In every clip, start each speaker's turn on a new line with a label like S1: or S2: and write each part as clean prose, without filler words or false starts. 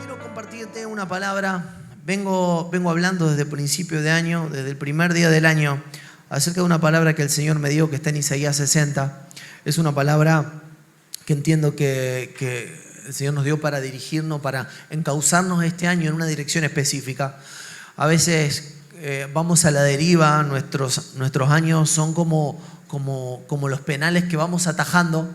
S1: quiero compartirte una palabra. Vengo hablando desde el principio de año, desde el primer día del año, acerca de una palabra que el Señor me dio, que está en Isaías 60. Es una palabra que entiendo que el Señor nos dio para dirigirnos, para encauzarnos este año en una dirección específica. A veces vamos a la deriva, nuestros años son como los penales que vamos atajando,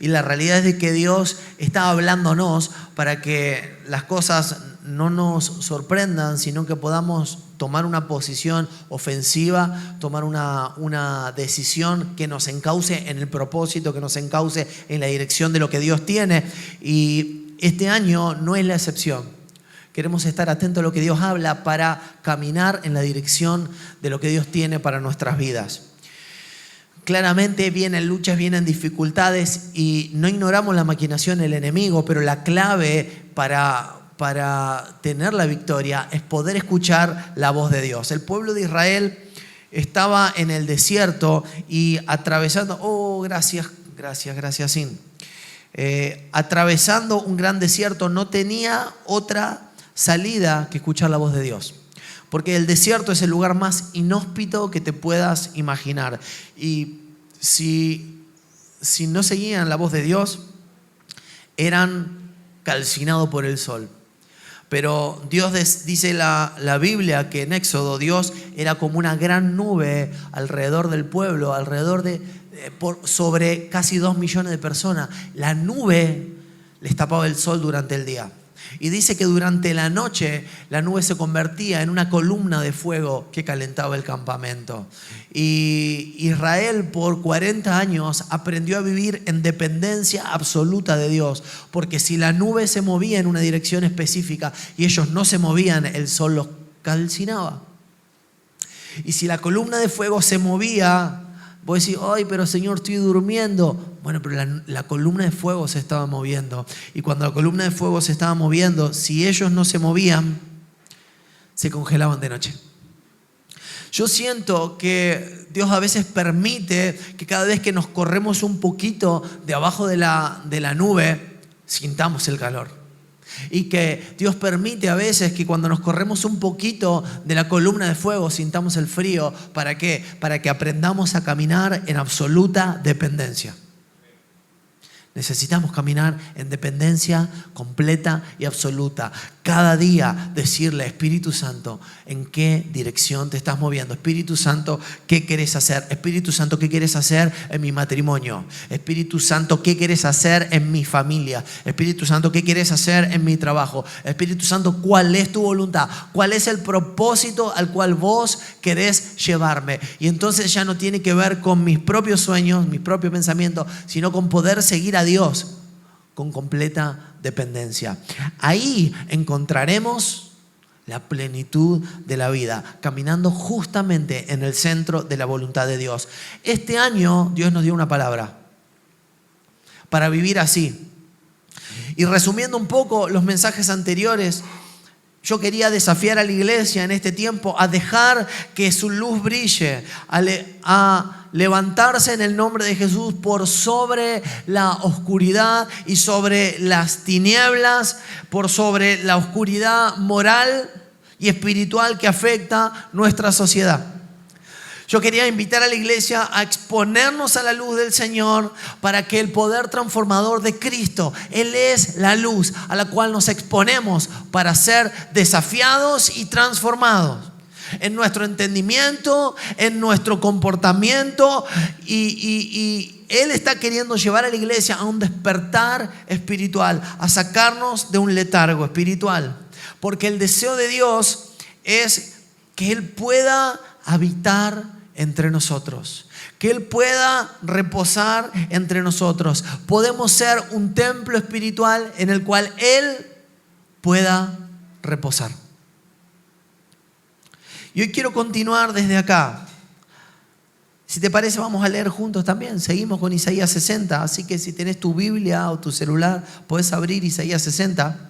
S1: y la realidad es de que Dios está hablándonos para que las cosas no nos sorprendan, sino que podamos tomar una posición ofensiva, tomar una decisión que nos encauce en el propósito, que nos encauce en la dirección de lo que Dios tiene. Y este año no es la excepción. Queremos estar atentos a lo que Dios habla para caminar en la dirección de lo que Dios tiene para nuestras vidas. Claramente vienen luchas, vienen dificultades y no ignoramos la maquinación del enemigo, pero la clave para tener la victoria es poder escuchar la voz de Dios. El pueblo de Israel estaba en el desierto y atravesando, atravesando un gran desierto, no tenía otra salida que escuchar la voz de Dios. Porque el desierto es el lugar más inhóspito que te puedas imaginar. Y si no seguían la voz de Dios, eran calcinados por el sol. Pero Dios dice la Biblia que en Éxodo Dios era como una gran nube alrededor del pueblo, sobre casi 2 millones de personas. La nube les tapaba el sol durante el día. Y dice que durante la noche la nube se convertía en una columna de fuego que calentaba el campamento. Y Israel por 40 años aprendió a vivir en dependencia absoluta de Dios. Porque si la nube se movía en una dirección específica y ellos no se movían, el sol los calcinaba. Y si la columna de fuego se movía, vos decís, ay, pero Señor, estoy durmiendo. Bueno, pero la columna de fuego se estaba moviendo. Y cuando la columna de fuego se estaba moviendo, si ellos no se movían, se congelaban de noche. Yo siento que Dios a veces permite que cada vez que nos corremos un poquito de abajo de la nube, sintamos el calor. Y que Dios permite a veces que cuando nos corremos un poquito de la columna de fuego sintamos el frío. ¿Para qué? Para que aprendamos a caminar en absoluta dependencia. Necesitamos caminar en dependencia completa y absoluta. Cada día decirle, Espíritu Santo, ¿en qué dirección te estás moviendo? Espíritu Santo, ¿qué quieres hacer? Espíritu Santo, ¿qué quieres hacer en mi matrimonio? Espíritu Santo, ¿qué quieres hacer en mi familia? Espíritu Santo, ¿qué quieres hacer en mi trabajo? Espíritu Santo, ¿cuál es tu voluntad? ¿Cuál es el propósito al cual vos querés llevarme? Y entonces ya no tiene que ver con mis propios sueños, mis propios pensamientos, sino con poder seguir a Dios con completa dependencia. Ahí encontraremos la plenitud de la vida, caminando justamente en el centro de la voluntad de Dios. Este año Dios nos dio una palabra para vivir así. Y resumiendo un poco los mensajes anteriores, yo quería desafiar a la iglesia en este tiempo a dejar que su luz brille, a levantarse en el nombre de Jesús por sobre la oscuridad y sobre las tinieblas, por sobre la oscuridad moral y espiritual que afecta nuestra sociedad. Yo quería invitar a la iglesia a exponernos a la luz del Señor para que el poder transformador de Cristo, Él es la luz a la cual nos exponemos para ser desafiados y transformados en nuestro entendimiento, en nuestro comportamiento, y Él está queriendo llevar a la iglesia a un despertar espiritual, a sacarnos de un letargo espiritual, porque el deseo de Dios es que Él pueda habitar entre nosotros, que Él pueda reposar entre nosotros. Podemos ser un templo espiritual en el cual Él pueda reposar. Y hoy quiero continuar desde acá. Si te parece, vamos a leer juntos también. Seguimos con Isaías 60, así que si tenés tu Biblia o tu celular, podés abrir Isaías 60.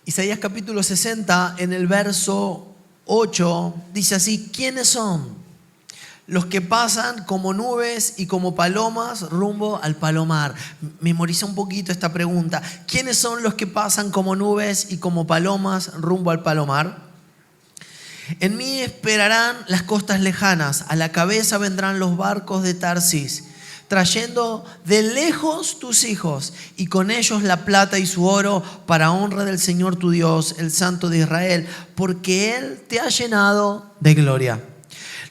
S1: Isaías capítulo 60, en el verso 8, dice así: ¿quiénes son los que pasan como nubes y como palomas rumbo al palomar? Memoriza un poquito esta pregunta. ¿Quiénes son los que pasan como nubes y como palomas rumbo al palomar? En mí esperarán las costas lejanas, a la cabeza vendrán los barcos de Tarsis, trayendo de lejos tus hijos y con ellos la plata y su oro para honra del Señor tu Dios, el Santo de Israel, porque Él te ha llenado de gloria.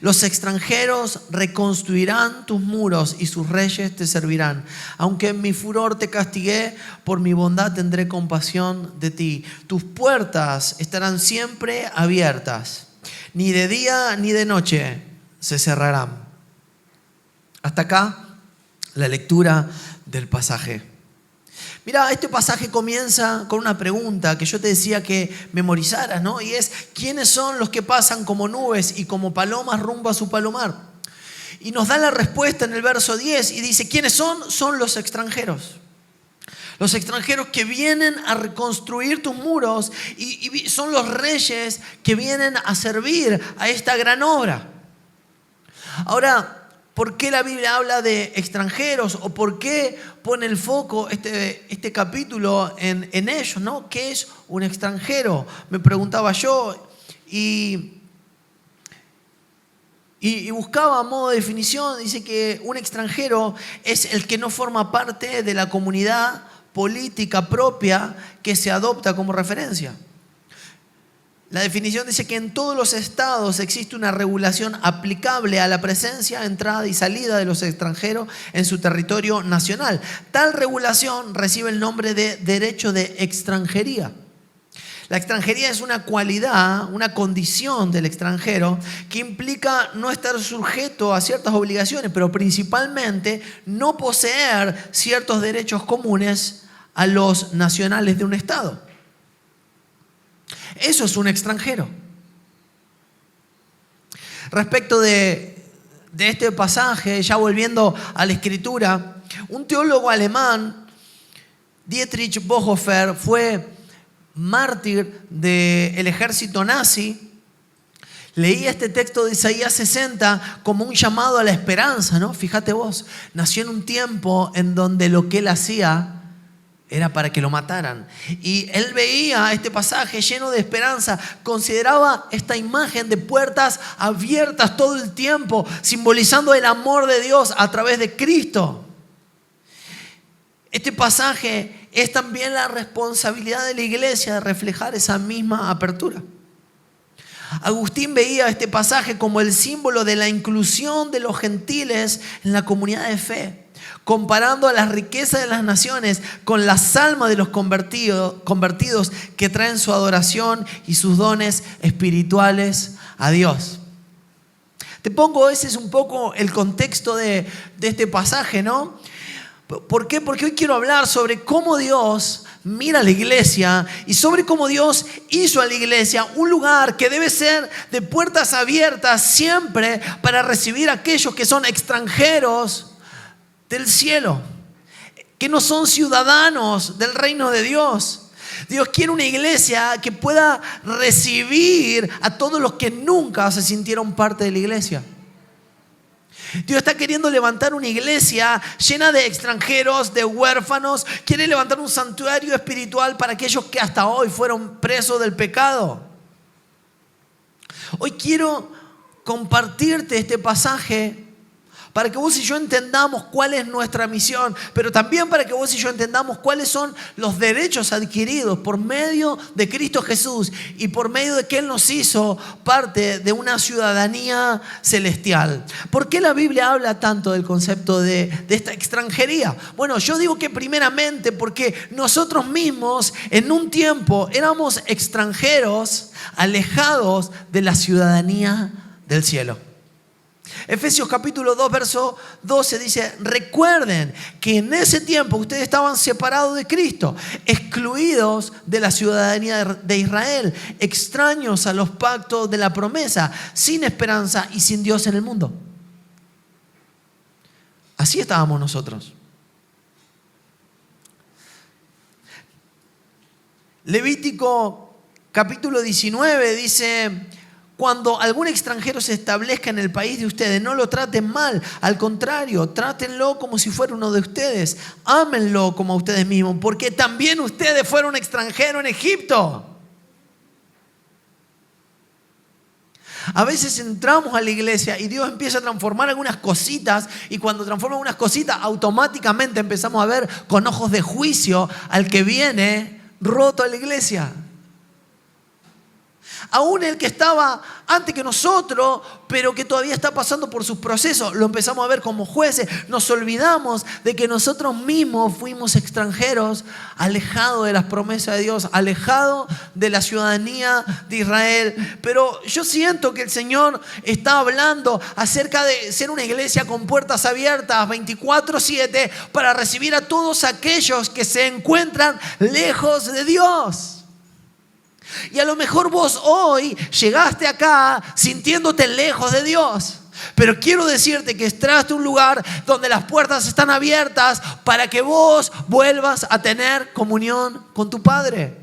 S1: Los extranjeros reconstruirán tus muros y sus reyes te servirán. Aunque en mi furor te castigué, por mi bondad tendré compasión de ti. Tus puertas estarán siempre abiertas, ni de día ni de noche se cerrarán. Hasta acá la lectura del pasaje. Mira, este pasaje comienza con una pregunta que yo te decía que memorizaras, ¿no? Y es: ¿quiénes son los que pasan como nubes y como palomas rumbo a su palomar? Y nos da la respuesta en el verso 10 y dice: ¿quiénes son? Son los extranjeros. Los extranjeros que vienen a reconstruir tus muros y son los reyes que vienen a servir a esta gran obra. Ahora, ¿por qué la Biblia habla de extranjeros? ¿O por qué pone el foco este capítulo en ellos, ¿no? ¿Qué es un extranjero? Me preguntaba yo y buscaba a modo de definición. Dice que un extranjero es el que no forma parte de la comunidad política propia que se adopta como referencia. La definición dice que en todos los estados existe una regulación aplicable a la presencia, entrada y salida de los extranjeros en su territorio nacional. Tal regulación recibe el nombre de derecho de extranjería. La extranjería es una cualidad, una condición del extranjero que implica no estar sujeto a ciertas obligaciones, pero principalmente no poseer ciertos derechos comunes a los nacionales de un estado. Eso es un extranjero. Respecto de este pasaje, ya volviendo a la escritura, un teólogo alemán, Dietrich Bonhoeffer, fue mártir del ejército nazi. Leía este texto de Isaías 60 como un llamado a la esperanza, ¿no? Fíjate vos, nació en un tiempo en donde lo que él hacía era para que lo mataran. Y él veía este pasaje lleno de esperanza, consideraba esta imagen de puertas abiertas todo el tiempo, simbolizando el amor de Dios a través de Cristo. Este pasaje es también la responsabilidad de la iglesia de reflejar esa misma apertura. Agustín veía este pasaje como el símbolo de la inclusión de los gentiles en la comunidad de fe, comparando a las riquezas de las naciones con las almas de los convertidos que traen su adoración y sus dones espirituales a Dios. Te pongo, ese es un poco el contexto de este pasaje, ¿no? ¿Por qué? Porque hoy quiero hablar sobre cómo Dios mira a la iglesia y sobre cómo Dios hizo a la iglesia un lugar que debe ser de puertas abiertas siempre para recibir a aquellos que son extranjeros del cielo, que no son ciudadanos del reino de Dios. Dios quiere una iglesia que pueda recibir a todos los que nunca se sintieron parte de la iglesia. Dios está queriendo levantar una iglesia llena de extranjeros, de huérfanos. Quiere levantar un santuario espiritual para aquellos que hasta hoy fueron presos del pecado. Hoy quiero compartirte este pasaje para que vos y yo entendamos cuál es nuestra misión, pero también para que vos y yo entendamos cuáles son los derechos adquiridos por medio de Cristo Jesús y por medio de que Él nos hizo parte de una ciudadanía celestial. ¿Por qué la Biblia habla tanto del concepto de esta extranjería? Bueno, yo digo que primeramente porque nosotros mismos en un tiempo éramos extranjeros, alejados de la ciudadanía del cielo. Efesios capítulo 2, verso 12 dice: recuerden que en ese tiempo ustedes estaban separados de Cristo, excluidos de la ciudadanía de Israel, extraños a los pactos de la promesa, sin esperanza y sin Dios en el mundo. Así estábamos nosotros. Levítico capítulo 19 dice: cuando algún extranjero se establezca en el país de ustedes, no lo traten mal, al contrario, trátenlo como si fuera uno de ustedes, ámenlo como a ustedes mismos, porque también ustedes fueron extranjeros en Egipto. A veces entramos a la iglesia y Dios empieza a transformar algunas cositas, y cuando transforma algunas cositas automáticamente empezamos a ver con ojos de juicio al que viene roto a la iglesia. Aún el que estaba antes que nosotros, pero que todavía está pasando por sus procesos, lo empezamos a ver como jueces. Nos olvidamos de que nosotros mismos fuimos extranjeros, alejados de las promesas de Dios, alejados de la ciudadanía de Israel. Pero yo siento que el Señor está hablando acerca de ser una iglesia con puertas abiertas 24/7 para recibir a todos aquellos que se encuentran lejos de Dios. Y a lo mejor vos hoy llegaste acá sintiéndote lejos de Dios. Pero quiero decirte que entraste a un lugar donde las puertas están abiertas para que vos vuelvas a tener comunión con tu Padre.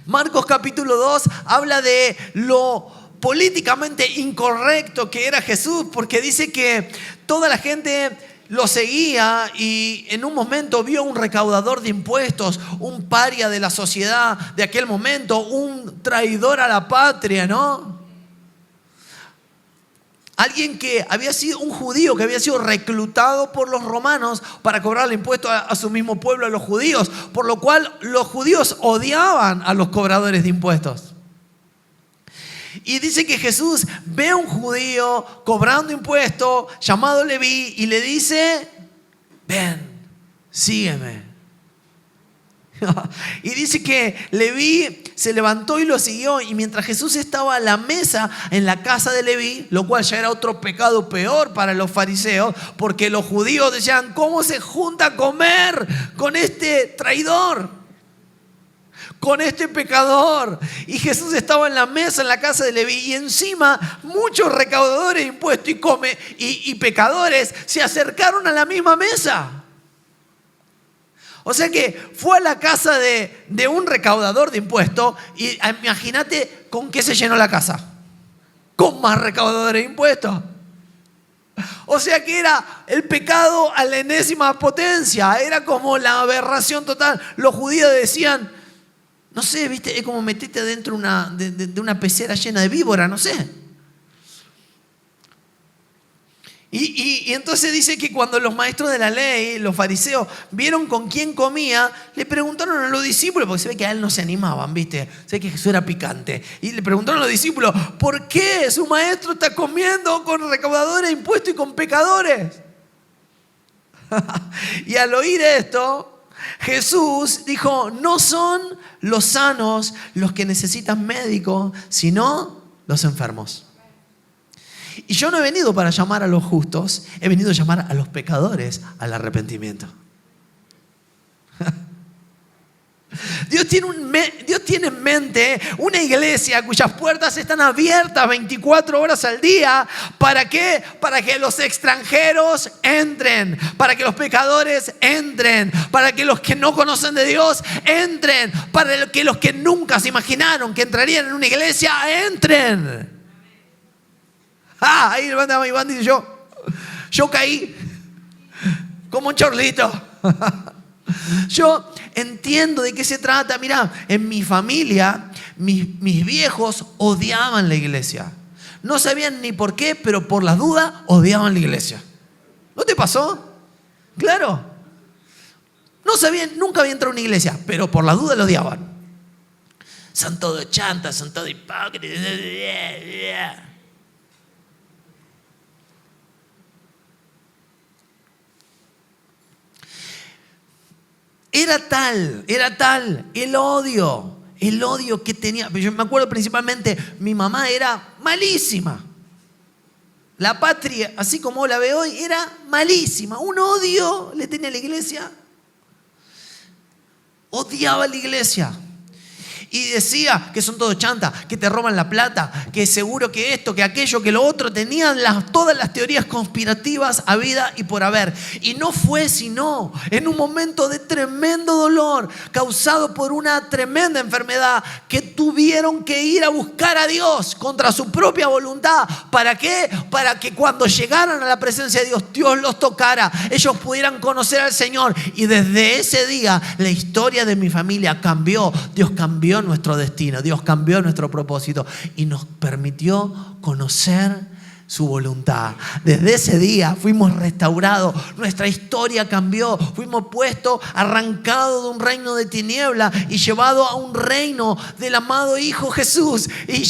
S1: Marcos capítulo 2 habla de lo políticamente incorrecto que era Jesús, porque dice que toda la gente lo seguía y en un momento vio un recaudador de impuestos, un paria de la sociedad de aquel momento, un traidor a la patria, ¿no? Alguien que había sido un judío que había sido reclutado por los romanos para cobrarle impuestos a su mismo pueblo, a los judíos, por lo cual los judíos odiaban a los cobradores de impuestos. Y dice que Jesús ve a un judío cobrando impuestos llamado Leví y le dice: ven, sígueme. Y dice que Leví se levantó y lo siguió, y mientras Jesús estaba a la mesa en la casa de Leví, lo cual ya era otro pecado peor para los fariseos, porque los judíos decían: ¿cómo se junta a comer con este traidor? Con este pecador. Y Jesús estaba en la mesa en la casa de Leví, y encima muchos recaudadores de impuestos y pecadores se acercaron a la misma mesa. O sea que fue a la casa de un recaudador de impuestos, y imagínate con qué se llenó la casa. Con más recaudadores de impuestos. O sea que era el pecado a la enésima potencia. Era como la aberración total. Los judíos decían: no sé, ¿viste? Es como meterte dentro de una pecera llena de víboras, no sé. Y entonces dice que cuando los maestros de la ley, los fariseos, vieron con quién comía, le preguntaron a los discípulos, porque se ve que a él no se animaban, ¿viste? Se ve que Jesús era picante. Y le preguntaron a los discípulos: ¿por qué su maestro está comiendo con recaudadores de impuestos y con pecadores? Y al oír esto, Jesús dijo: no son los sanos los que necesitan médico, sino los enfermos. Y yo no he venido para llamar a los justos, he venido a llamar a los pecadores al arrepentimiento. Dios tiene en mente una iglesia cuyas puertas están abiertas 24 horas al día. ¿Para qué? Para que los extranjeros entren, para que los pecadores entren, para que los que no conocen de Dios entren, para que los que nunca se imaginaron que entrarían en una iglesia entren. Ahí levanta Iván, dice: yo caí como un chorlito. Yo entiendo de qué se trata. Mira, en mi familia, mis viejos odiaban la iglesia. No sabían ni por qué, pero por las dudas odiaban la iglesia. ¿No te pasó? Claro. No sabían, nunca habían entrado a una iglesia, pero por las dudas lo odiaban. Son todos chantas, son todos hipócritas. Era tal el odio que tenía. Yo me acuerdo principalmente, mi mamá era malísima. La patria, así como la veo hoy, era malísima. Un odio le tenía a la iglesia. Odiaba a la iglesia. Y decía que son todos chantas, que te roban la plata, que seguro que esto, que aquello, que lo otro. Tenían todas las teorías conspirativas habida y por haber. Y no fue sino en un momento de tremendo dolor causado por una tremenda enfermedad que tuvieron que ir a buscar a Dios contra su propia voluntad. ¿Para qué? Para que cuando llegaran a la presencia de Dios, Dios los tocara, ellos pudieran conocer al Señor. Y desde ese día la historia de mi familia cambió. Dios cambió nuestro destino, Dios cambió nuestro propósito y nos permitió conocer su voluntad. Desde ese día fuimos restaurados, nuestra historia cambió, fuimos puestos, arrancados de un reino de tiniebla y llevados a un reino del amado Hijo Jesús, y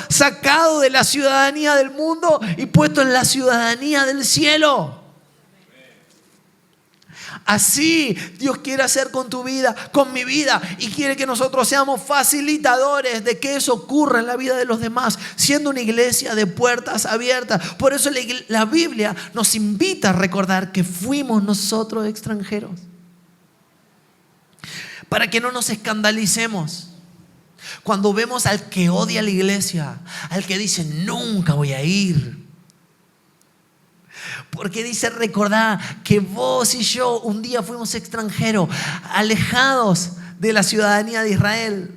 S1: sacado de la ciudadanía del mundo y puesto en la ciudadanía del cielo. Así Dios quiere hacer con tu vida, con mi vida, y quiere que nosotros seamos facilitadores de que eso ocurra en la vida de los demás, siendo una iglesia de puertas abiertas. Por eso la Biblia nos invita a recordar que fuimos nosotros extranjeros, para que no nos escandalicemos cuando vemos al que odia la iglesia, al que dice nunca voy a ir. Porque dice, recordad que vos y yo un día fuimos extranjeros, alejados de la ciudadanía de Israel,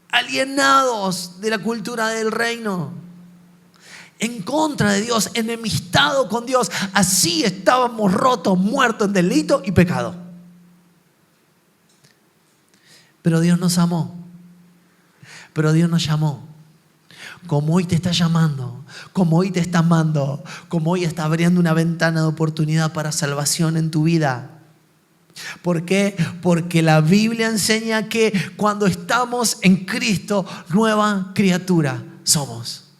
S1: alienados de la cultura del reino, en contra de Dios, enemistados con Dios. Así estábamos rotos, muertos en delito y pecado. Pero Dios nos amó, pero Dios nos llamó. Como hoy te está llamando, como hoy te está amando, como hoy está abriendo una ventana de oportunidad para salvación en tu vida. ¿Por qué? Porque la Biblia enseña que cuando estamos en Cristo, nueva criatura somos.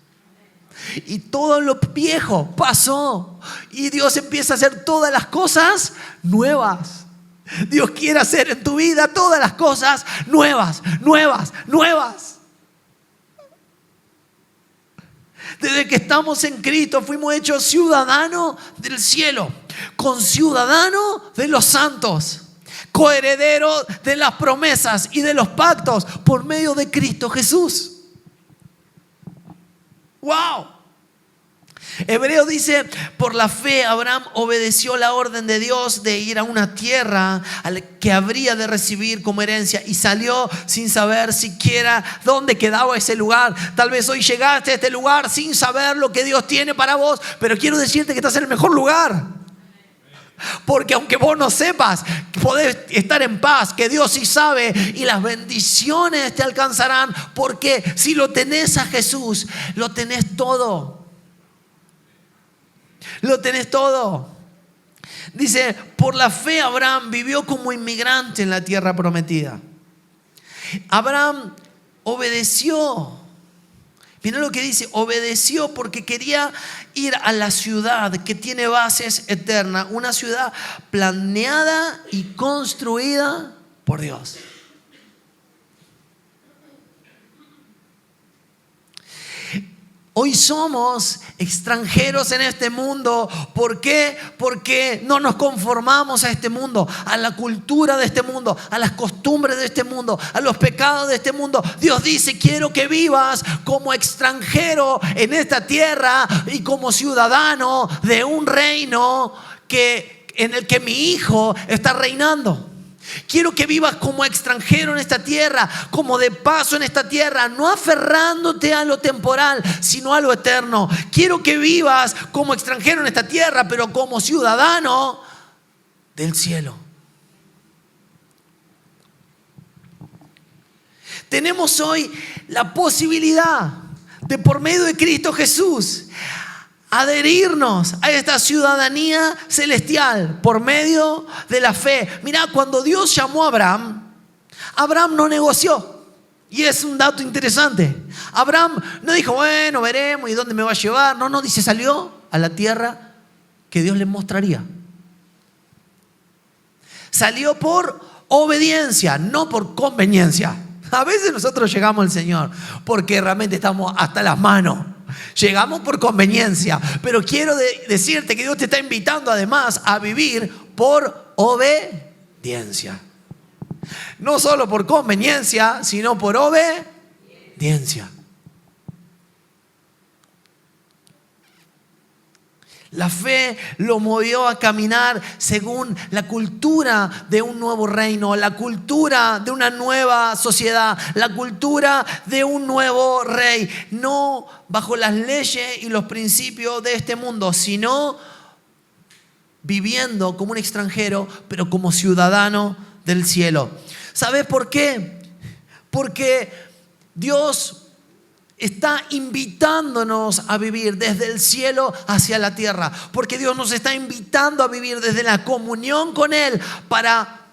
S1: Y todo lo viejo pasó y Dios empieza a hacer todas las cosas nuevas. Dios quiere hacer en tu vida todas las cosas nuevas, nuevas, nuevas. Desde que estamos en Cristo fuimos hechos ciudadanos del cielo, conciudadanos de los santos, coherederos de las promesas y de los pactos por medio de Cristo Jesús. ¡Wow! Hebreo dice, por la fe Abraham obedeció la orden de Dios de ir a una tierra que habría de recibir como herencia y salió sin saber siquiera dónde quedaba ese lugar. Tal vez hoy llegaste a este lugar sin saber lo que Dios tiene para vos, pero quiero decirte que estás en el mejor lugar. Porque aunque vos no sepas, podés estar en paz, que Dios sí sabe y las bendiciones te alcanzarán, porque si lo tenés a Jesús, lo tenés todo. Lo tenés todo. Dice, por la fe Abraham vivió como inmigrante en la tierra prometida. Abraham obedeció. Mira lo que dice, obedeció porque quería ir a la ciudad que tiene bases eternas, una ciudad planeada y construida por Dios. Hoy somos extranjeros en este mundo. ¿Por qué? Porque no nos conformamos a este mundo, a la cultura de este mundo, a las costumbres de este mundo, a los pecados de este mundo. Dios dice, quiero que vivas como extranjero en esta tierra y como ciudadano de un reino en el que mi hijo está reinando. Quiero que vivas como extranjero en esta tierra, como de paso en esta tierra, no aferrándote a lo temporal, sino a lo eterno. Quiero que vivas como extranjero en esta tierra, pero como ciudadano del cielo. Tenemos hoy la posibilidad de, por medio de Cristo Jesús, adherirnos a esta ciudadanía celestial por medio de la fe. Mira, cuando Dios llamó a Abraham, Abraham no negoció. Y es un dato interesante. Abraham no dijo, bueno, veremos y dónde me va a llevar. No, dice, salió a la tierra que Dios le mostraría. Salió por obediencia, no por conveniencia. A veces nosotros llegamos al Señor porque realmente estamos hasta las manos. Llegamos por conveniencia, pero quiero decirte que Dios te está invitando además a vivir por obediencia. No solo por conveniencia, sino por obediencia. La fe lo movió a caminar según la cultura de un nuevo reino, la cultura de una nueva sociedad, la cultura de un nuevo rey. No bajo las leyes y los principios de este mundo, sino viviendo como un extranjero, pero como ciudadano del cielo. ¿Sabes por qué? Porque Dios está invitándonos a vivir desde el cielo hacia la tierra. Porque Dios nos está invitando a vivir desde la comunión con Él para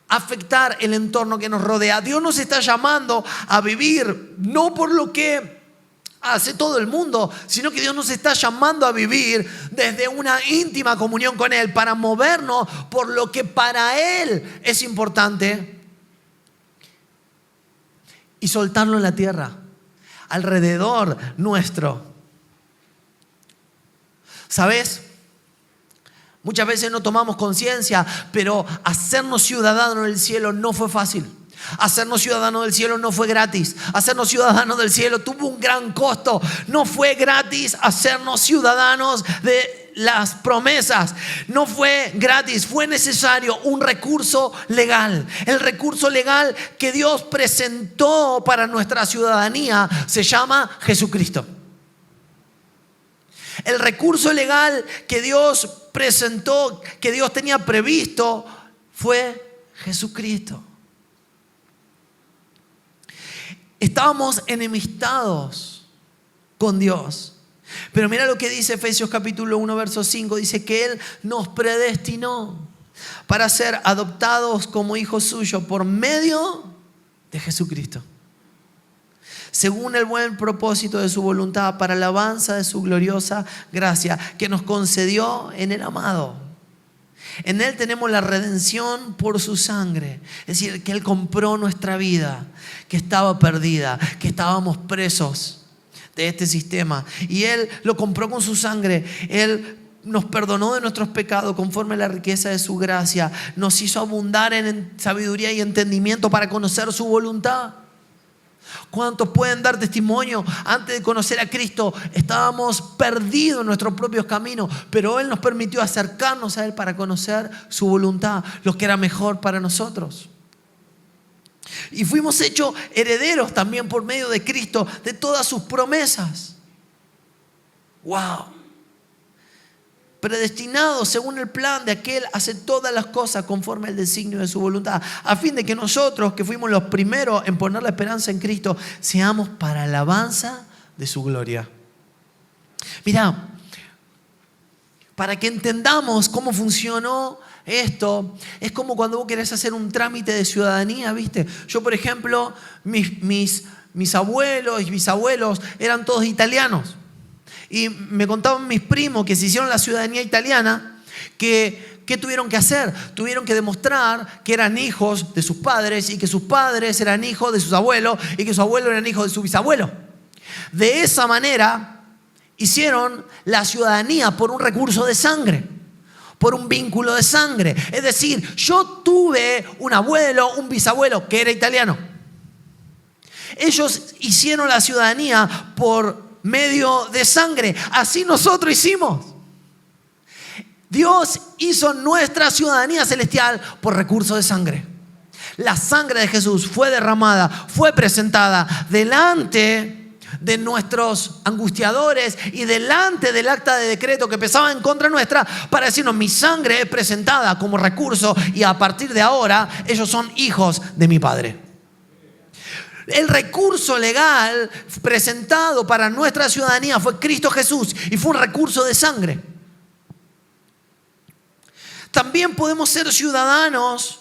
S1: afectar el entorno que nos rodea. Dios nos está llamando a vivir no por lo que hace todo el mundo, sino que Dios nos está llamando a vivir desde una íntima comunión con Él para movernos por lo que para Él es importante y soltarlo en la tierra, alrededor nuestro. ¿Sabes? Muchas veces no tomamos conciencia, pero hacernos ciudadanos del cielo no fue fácil. Hacernos ciudadanos del cielo no fue gratis. Hacernos ciudadanos del cielo tuvo un gran costo. No fue gratis hacernos ciudadanos de las promesas. No fue gratis, fue necesario un recurso legal. El recurso legal que Dios presentó para nuestra ciudadanía se llama Jesucristo. El recurso legal que Dios presentó, que Dios tenía previsto, fue Jesucristo. Estábamos enemistados con Dios. Pero mira lo que dice Efesios capítulo 1, verso 5. Dice que Él nos predestinó para ser adoptados como hijos suyos por medio de Jesucristo, según el buen propósito de su voluntad, para alabanza de su gloriosa gracia que nos concedió en el amado. En Él tenemos la redención por su sangre. Es decir, que Él compró nuestra vida, que estaba perdida, que estábamos presos de este sistema. Y Él lo compró con su sangre. Él nos perdonó de nuestros pecados conforme a la riqueza de su gracia. Nos hizo abundar en sabiduría y entendimiento para conocer su voluntad. ¿Cuántos pueden dar testimonio? Antes de conocer a Cristo estábamos perdidos en nuestros propios caminos, pero Él nos permitió acercarnos a Él para conocer su voluntad, lo que era mejor para nosotros. Y fuimos hechos herederos también por medio de Cristo de todas sus promesas. ¡Wow! Predestinados según el plan de aquel, hace todas las cosas conforme al designio de su voluntad, a fin de que nosotros, que fuimos los primeros en poner la esperanza en Cristo, seamos para alabanza de su gloria. Mira, para que entendamos cómo funcionó esto, es como cuando vos querés hacer un trámite de ciudadanía, ¿viste? Yo, por ejemplo, mis abuelos y bisabuelos eran todos italianos. Y me contaban mis primos que se hicieron la ciudadanía italiana, que ¿qué tuvieron que hacer? Tuvieron que demostrar que eran hijos de sus padres y que sus padres eran hijos de sus abuelos y que sus abuelos eran hijos de sus bisabuelos. De esa manera hicieron la ciudadanía por un recurso de sangre, por un vínculo de sangre. Es decir, yo tuve un abuelo, un bisabuelo que era italiano. Ellos hicieron la ciudadanía por medio de sangre. Así nosotros hicimos. Dios hizo nuestra ciudadanía celestial por recurso de sangre. La sangre de Jesús fue derramada, fue presentada delante de nuestros angustiadores y delante del acta de decreto que pesaba en contra nuestra para decirnos: mi sangre es presentada como recurso y a partir de ahora ellos son hijos de mi Padre. El recurso legal presentado para nuestra ciudadanía fue Cristo Jesús y fue un recurso de sangre. También podemos ser ciudadanos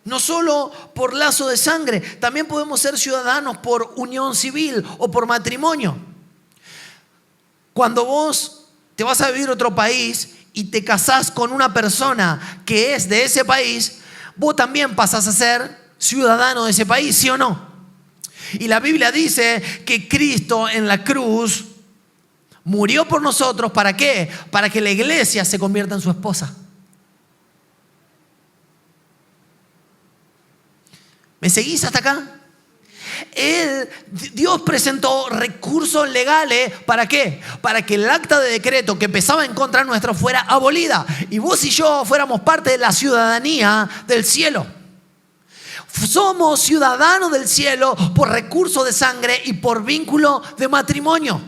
S1: no solo por lazo de sangre, también podemos ser ciudadanos por unión civil o por matrimonio. Cuando vos te vas a vivir a otro país y te casás con una persona que es de ese país, vos también pasás a ser ciudadano de ese país, ¿sí o no? Y la Biblia dice que Cristo en la cruz murió por nosotros. ¿Para qué? Para que la iglesia se convierta en su esposa. ¿Me seguís hasta acá? Dios presentó recursos legales. ¿Para qué? Para que el acta de decreto que pesaba en contra nuestro fuera abolida y vos y yo fuéramos parte de la ciudadanía del cielo. Somos ciudadanos del cielo por recurso de sangre y por vínculo de matrimonio.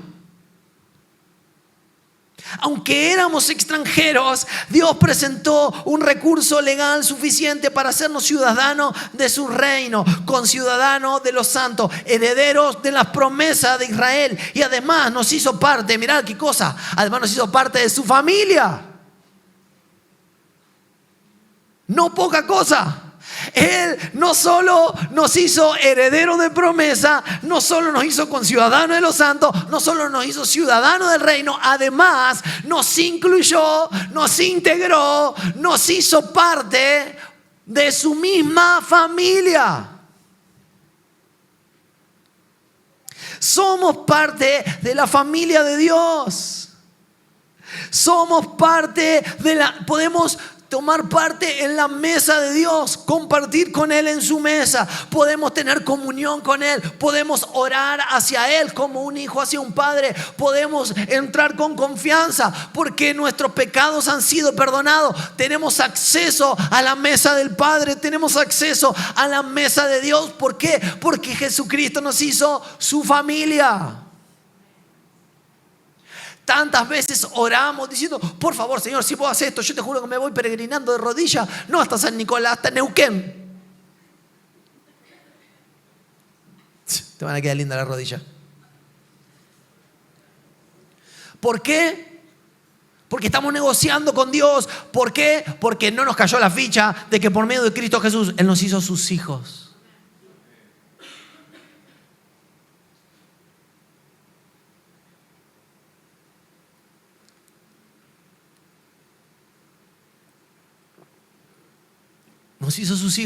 S1: Aunque éramos extranjeros, Dios presentó un recurso legal suficiente para hacernos ciudadanos de su reino, conciudadanos de los santos, herederos de las promesas de Israel. Y además nos hizo parte, mirá qué cosa, además nos hizo parte de su familia. No poca cosa. Él no solo nos hizo herederos de promesa, no solo nos hizo conciudadanos de los santos, no solo nos hizo ciudadanos del reino, además nos incluyó, nos integró, nos hizo parte de su misma familia. Somos parte de la familia de Dios. Somos parte de podemos tomar parte en la mesa de Dios, compartir con Él en su mesa, podemos tener comunión con Él, podemos orar hacia Él como un hijo hacia un padre, podemos entrar con confianza porque nuestros pecados han sido perdonados, tenemos acceso a la mesa del Padre, tenemos acceso a la mesa de Dios. ¿Por qué? Porque Jesucristo nos hizo su familia. Tantas veces oramos diciendo, por favor, Señor, si vos haces esto, yo te juro que me voy peregrinando de rodillas, no hasta San Nicolás, hasta Neuquén. Te van a quedar linda la rodilla. ¿Por qué? Porque estamos negociando con Dios. ¿Por qué? Porque no nos cayó la ficha de que por medio de Cristo Jesús Él nos hizo sus hijos. Nos hizo sus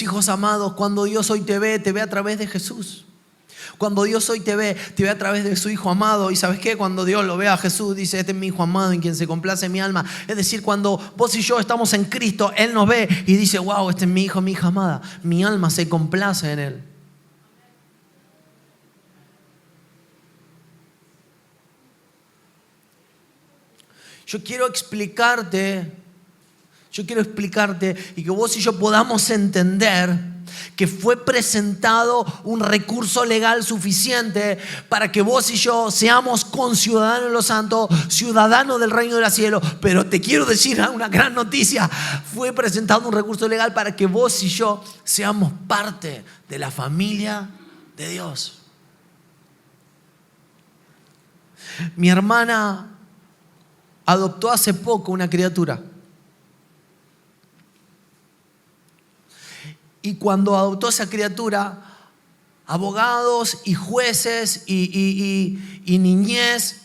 S1: hijos amados. Cuando Dios hoy te ve a través de Jesús. Cuando Dios hoy te ve a través de su Hijo amado. ¿Y sabes qué? Cuando Dios lo ve a Jesús, dice, este es mi Hijo amado en quien se complace mi alma. Es decir, cuando vos y yo estamos en Cristo, Él nos ve y dice, wow, este es mi Hijo, mi hija amada. Mi alma se complace en Él. Yo quiero explicarte y que vos y yo podamos entender que fue presentado un recurso legal suficiente para que vos y yo seamos conciudadanos de los santos, ciudadanos del reino de los cielos. Pero te quiero decir una gran noticia: fue presentado un recurso legal para que vos y yo seamos parte de la familia de Dios. Mi hermana adoptó hace poco una criatura. Y cuando adoptó esa criatura, abogados y jueces y niñez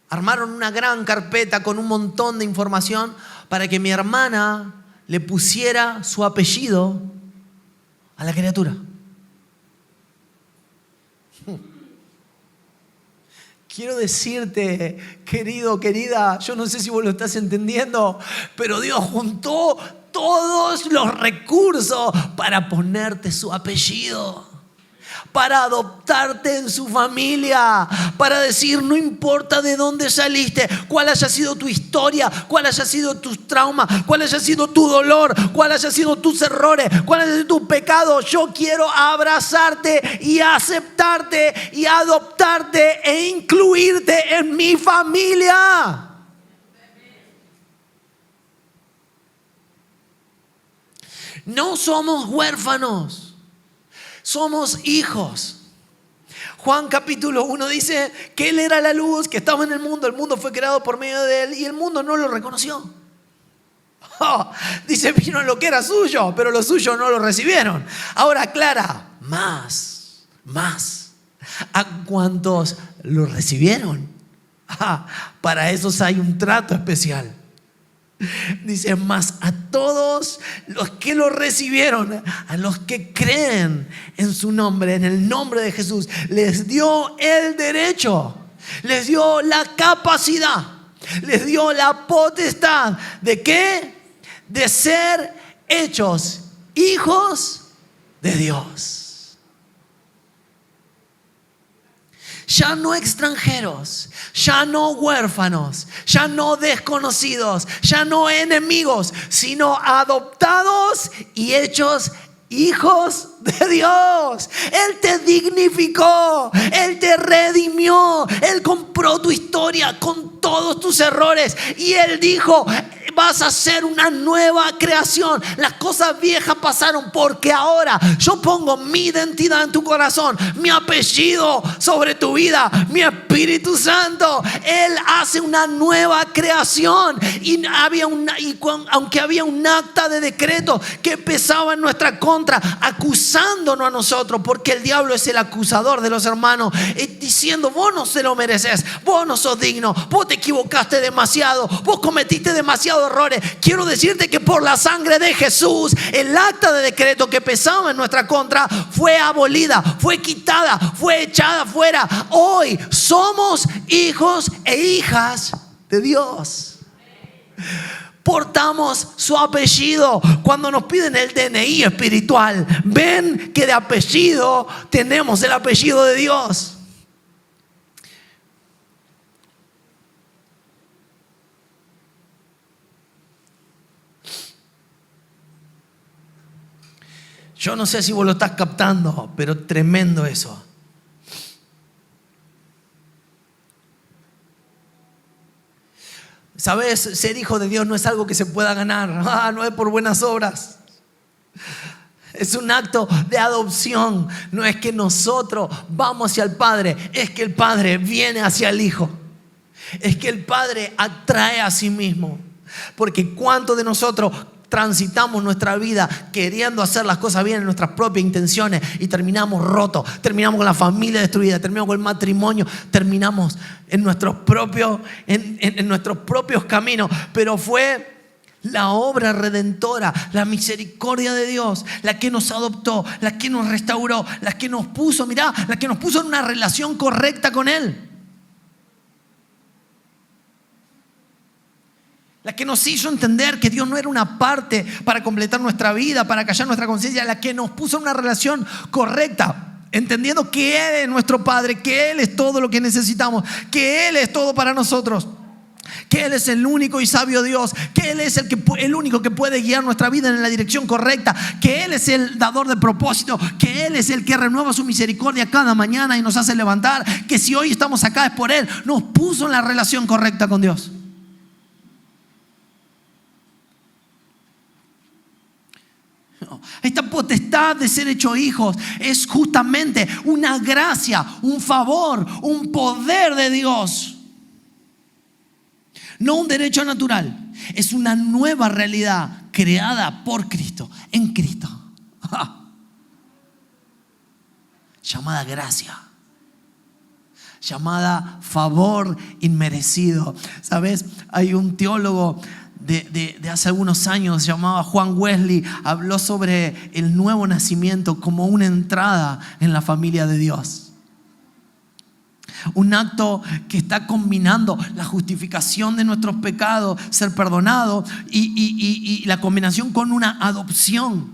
S1: armaron una gran carpeta con un montón de información para que mi hermana le pusiera su apellido a la criatura. Quiero decirte, querido, querida, yo no sé si vos lo estás entendiendo, pero Dios juntó todos los recursos para ponerte su apellido, para adoptarte en su familia, para decir, no importa de dónde saliste, cuál haya sido tu historia, cuál haya sido tus traumas, cuál haya sido tu dolor, cuál haya sido tus errores, cuál haya sido tu pecado, yo quiero abrazarte y aceptarte y adoptarte e incluirte en mi familia. No somos huérfanos, somos hijos. Juan capítulo 1 dice que Él era la luz, que estaba en el mundo fue creado por medio de Él y el mundo no lo reconoció. Dice, vino lo que era suyo, pero los suyos no lo recibieron. Ahora aclara, más, ¿a cuántos lo recibieron? Para esos hay un trato especial. Dice, más a todos los que lo recibieron, a los que creen en su nombre, en el nombre de Jesús, les dio el derecho, les dio la capacidad, les dio la potestad. ¿De qué? De ser hechos hijos de Dios. Ya no extranjeros, ya no huérfanos, ya no desconocidos, ya no enemigos, sino adoptados y hechos hijos de Dios. Él te dignificó, Él te redimió, Él compró tu historia con todos tus errores y Él dijo: vas a ser una nueva creación. Las cosas viejas pasaron, porque ahora yo pongo mi identidad en tu corazón, mi apellido sobre tu vida, mi Espíritu Santo. Él hace una nueva creación. Y aunque había un acta de decreto que pesaba en nuestra contra, acusándonos a nosotros, porque el diablo es el acusador de los hermanos, diciendo: vos no se lo mereces, vos no sos digno, vos te equivocaste demasiado, vos cometiste demasiados errores. Quiero decirte que por la sangre de Jesús, el acta de decreto que pesaba en nuestra contra fue abolida, fue quitada, fue echada fuera. Hoy somos hijos e hijas de Dios. Portamos su apellido. Cuando nos piden el DNI espiritual, ven que de apellido tenemos el apellido de Dios. Yo no sé si vos lo estás captando, pero tremendo eso. ¿Sabes? Ser hijo de Dios no es algo que se pueda ganar. No es por buenas obras. Es un acto de adopción. No es que nosotros vamos hacia el Padre, es que el Padre viene hacia el Hijo. Es que el Padre atrae a sí mismo. Porque ¿cuántos de nosotros transitamos nuestra vida queriendo hacer las cosas bien en nuestras propias intenciones y terminamos rotos, terminamos con la familia destruida, terminamos con el matrimonio, terminamos en nuestros propios caminos? Pero fue la obra redentora, la misericordia de Dios, la que nos adoptó, la que nos restauró, la que nos puso, la que nos puso en una relación correcta con Él. La que nos hizo entender que Dios no era una parte para completar nuestra vida, para callar nuestra conciencia. La que nos puso en una relación correcta, entendiendo que Él es nuestro Padre, que Él es todo lo que necesitamos, que Él es todo para nosotros, que Él es el único y sabio Dios, que Él es el único que puede guiar nuestra vida en la dirección correcta, que Él es el dador de propósito, que Él es el que renueva su misericordia cada mañana y nos hace levantar, que si hoy estamos acá es por Él. Nos puso en la relación correcta con Dios. Esta potestad de ser hecho hijos es justamente una gracia, un favor, un poder de Dios. No un derecho natural. Es una nueva realidad creada por Cristo, en Cristo. Llamada gracia, llamada favor inmerecido. ¿Sabes? Hay un teólogo de hace algunos años, se llamaba Juan Wesley, habló sobre el nuevo nacimiento como una entrada en la familia de Dios. Un acto que está combinando la justificación de nuestros pecados, ser perdonado, y la combinación con una adopción.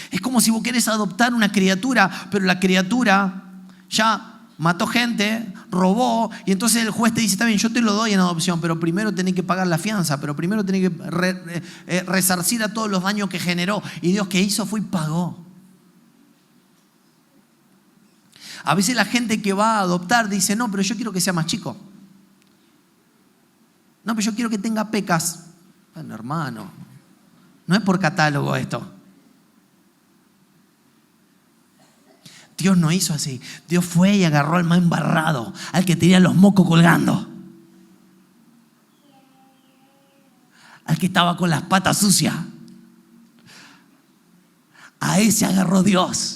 S1: Es como si vos querés adoptar una criatura, pero la criatura ya mató gente, robó, y entonces el juez te dice: está bien, yo te lo doy en adopción, pero primero tenés que pagar la fianza, pero primero tenés que resarcir a todos los daños que generó. Y Dios, ¿qué hizo? Fue y pagó. A veces la gente que va a adoptar dice: no, pero yo quiero que sea más chico. No, pero yo quiero que tenga pecas. Bueno, hermano, no es por catálogo esto. Dios no hizo así. Dios fue y agarró al más embarrado, al que tenía los mocos colgando, al que estaba con las patas sucias. A ese agarró Dios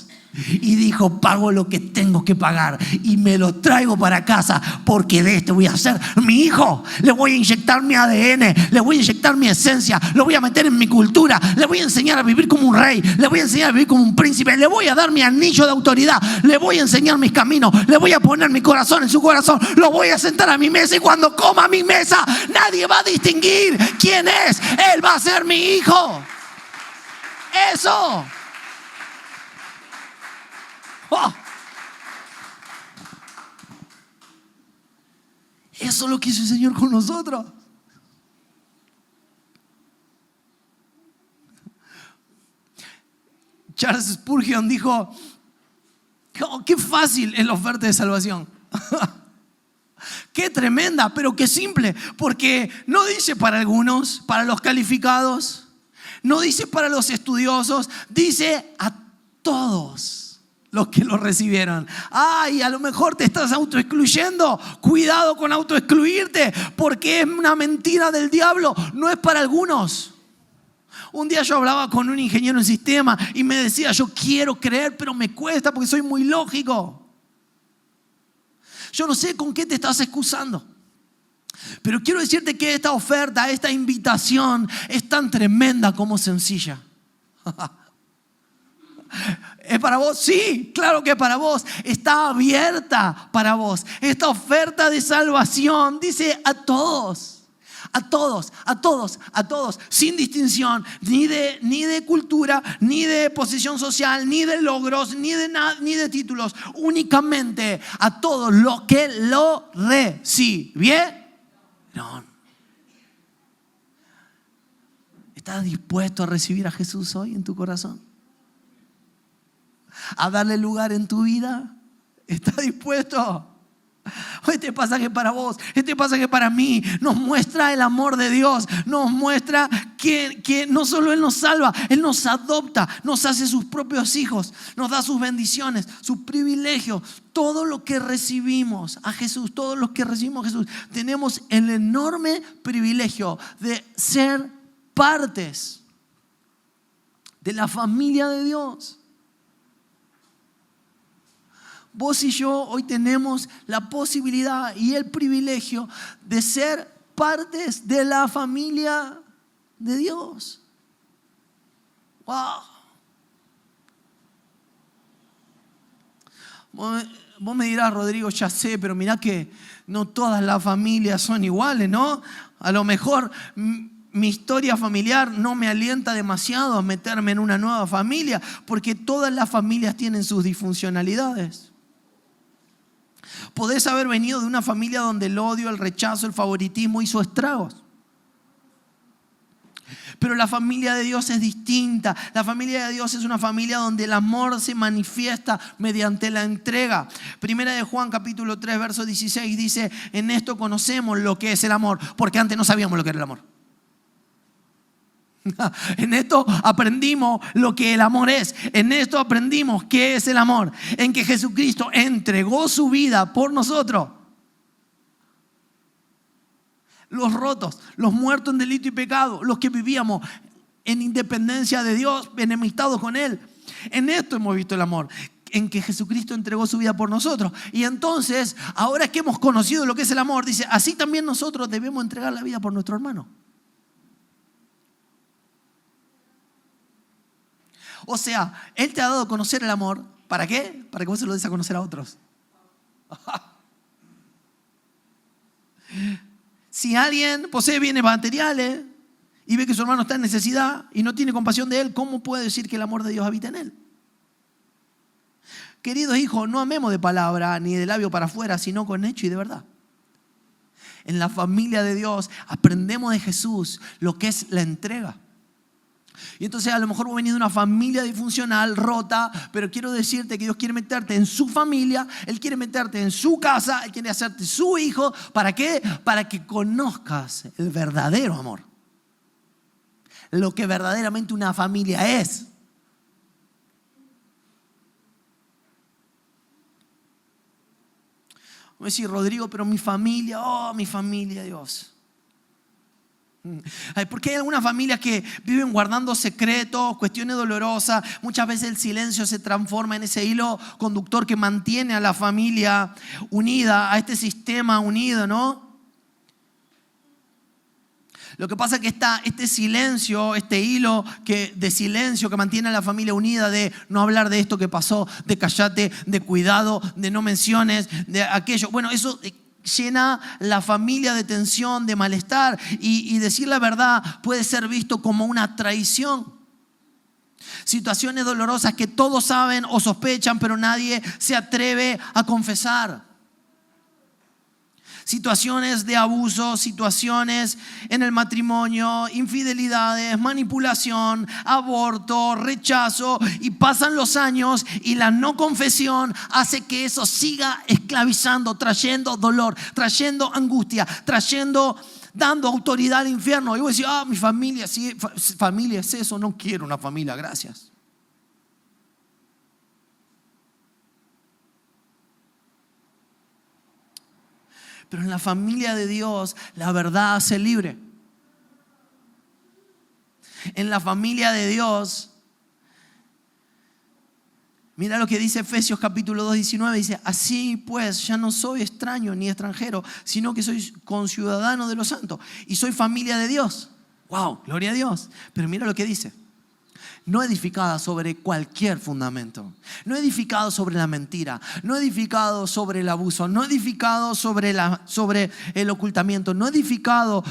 S1: y dijo: pago lo que tengo que pagar y me lo traigo para casa, porque de este voy a ser mi hijo. Le voy a inyectar mi ADN, le voy a inyectar mi esencia, lo voy a meter en mi cultura, le voy a enseñar a vivir como un rey, le voy a enseñar a vivir como un príncipe, le voy a dar mi anillo de autoridad, le voy a enseñar mis caminos, le voy a poner mi corazón en su corazón, lo voy a sentar a mi mesa, y cuando coma a mi mesa nadie va a distinguir quién es. Él va a ser mi hijo. Eso. Oh. Eso es lo que hizo el Señor con nosotros. Charles Spurgeon dijo: oh, qué fácil es la oferta de salvación. Qué tremenda, pero qué simple. Porque no dice para algunos, para los calificados. No dice para los estudiosos. Dice a todos los que lo recibieron. Ay, a lo mejor te estás autoexcluyendo. Cuidado con autoexcluirte, porque es una mentira del diablo. No es para algunos. Un día yo hablaba con un ingeniero en sistema y me decía: yo quiero creer, pero me cuesta porque soy muy lógico. Yo no sé con qué te estás excusando, pero quiero decirte que esta oferta, esta invitación es tan tremenda como sencilla. ¿Es para vos? Sí, claro que es para vos. Está abierta para vos. Esta oferta de salvación dice a todos. A todos, a todos, a todos, sin distinción, ni de cultura, ni de posición social, ni de logros, ni de títulos. Únicamente a todos los que lo recibieron. ¿Estás dispuesto a recibir a Jesús hoy en tu corazón? ¿A darle lugar en tu vida? ¿Estás dispuesto? Este pasaje para vos, este pasaje para mí, nos muestra el amor de Dios. Nos muestra que no solo Él nos salva, Él nos adopta, nos hace sus propios hijos, nos da sus bendiciones, sus privilegios. Todo lo que recibimos a Jesús, todos los que recibimos a Jesús, tenemos el enorme privilegio de ser partes de la familia de Dios. Vos y yo hoy tenemos la posibilidad y el privilegio de ser partes de la familia de Dios. ¡Wow! Vos me dirás: Rodrigo, ya sé, pero mirá que no todas las familias son iguales, ¿no? A lo mejor mi historia familiar no me alienta demasiado a meterme en una nueva familia, porque todas las familias tienen sus disfuncionalidades. Podés haber venido de una familia donde el odio, el rechazo, el favoritismo hizo estragos. Pero la familia de Dios es distinta. La familia de Dios es una familia donde el amor se manifiesta mediante la entrega. Primera de Juan capítulo 3 verso 16 dice: en esto conocemos lo que es el amor, porque antes no sabíamos lo que era el amor. En esto aprendimos lo que el amor es. En esto aprendimos qué es el amor. En que Jesucristo entregó su vida por nosotros. Los rotos, los muertos en delito y pecado, los que vivíamos en independencia de Dios, enemistados con Él. En esto hemos visto el amor, en que Jesucristo entregó su vida por nosotros. Y entonces, ahora que hemos conocido lo que es el amor, dice: así también nosotros debemos entregar la vida por nuestro hermano. O sea, Él te ha dado a conocer el amor. ¿Para qué? Para que vos se lo des a conocer a otros. Si alguien posee bienes materiales y ve que su hermano está en necesidad y no tiene compasión de él, ¿cómo puede decir que el amor de Dios habita en él? Queridos hijos, no amemos de palabra ni de labio para afuera, sino con hecho y de verdad. En la familia de Dios aprendemos de Jesús lo que es la entrega. Y entonces a lo mejor vos venís de una familia disfuncional, rota, pero quiero decirte que Dios quiere meterte en su familia, Él quiere meterte en su casa, Él quiere hacerte su hijo. ¿Para qué? Para que conozcas el verdadero amor. Lo que verdaderamente una familia es. Voy a decir: Rodrigo, pero mi familia, Dios. Porque hay algunas familias que viven guardando secretos, cuestiones dolorosas. Muchas veces el silencio se transforma en ese hilo conductor que mantiene a la familia unida, a este sistema unido, ¿no? Lo que pasa es que este silencio, este hilo de silencio que mantiene a la familia unida, de no hablar de esto que pasó, de callate, de cuidado, de no menciones, de aquello. Bueno, eso llena la familia de tensión, de malestar, y decir la verdad puede ser visto como una traición. Situaciones dolorosas que todos saben o sospechan, pero nadie se atreve a confesar. Situaciones de abuso, situaciones en el matrimonio, infidelidades, manipulación, aborto, rechazo, y pasan los años y la no confesión hace que eso siga esclavizando, trayendo dolor, trayendo angustia, dando autoridad al infierno. Y vos decís, mi familia, sí, familia es eso, no quiero una familia, gracias. Pero en la familia de Dios, la verdad hace libre. En la familia de Dios, mira lo que dice Efesios capítulo 2, 19. Dice, así pues, ya no soy extraño ni extranjero, sino que soy conciudadano de los santos y soy familia de Dios. Wow, gloria a Dios. Pero mira lo que dice. No edificada sobre cualquier fundamento, no edificado sobre la mentira, no edificado sobre el abuso, no edificado sobre el ocultamiento, no edificado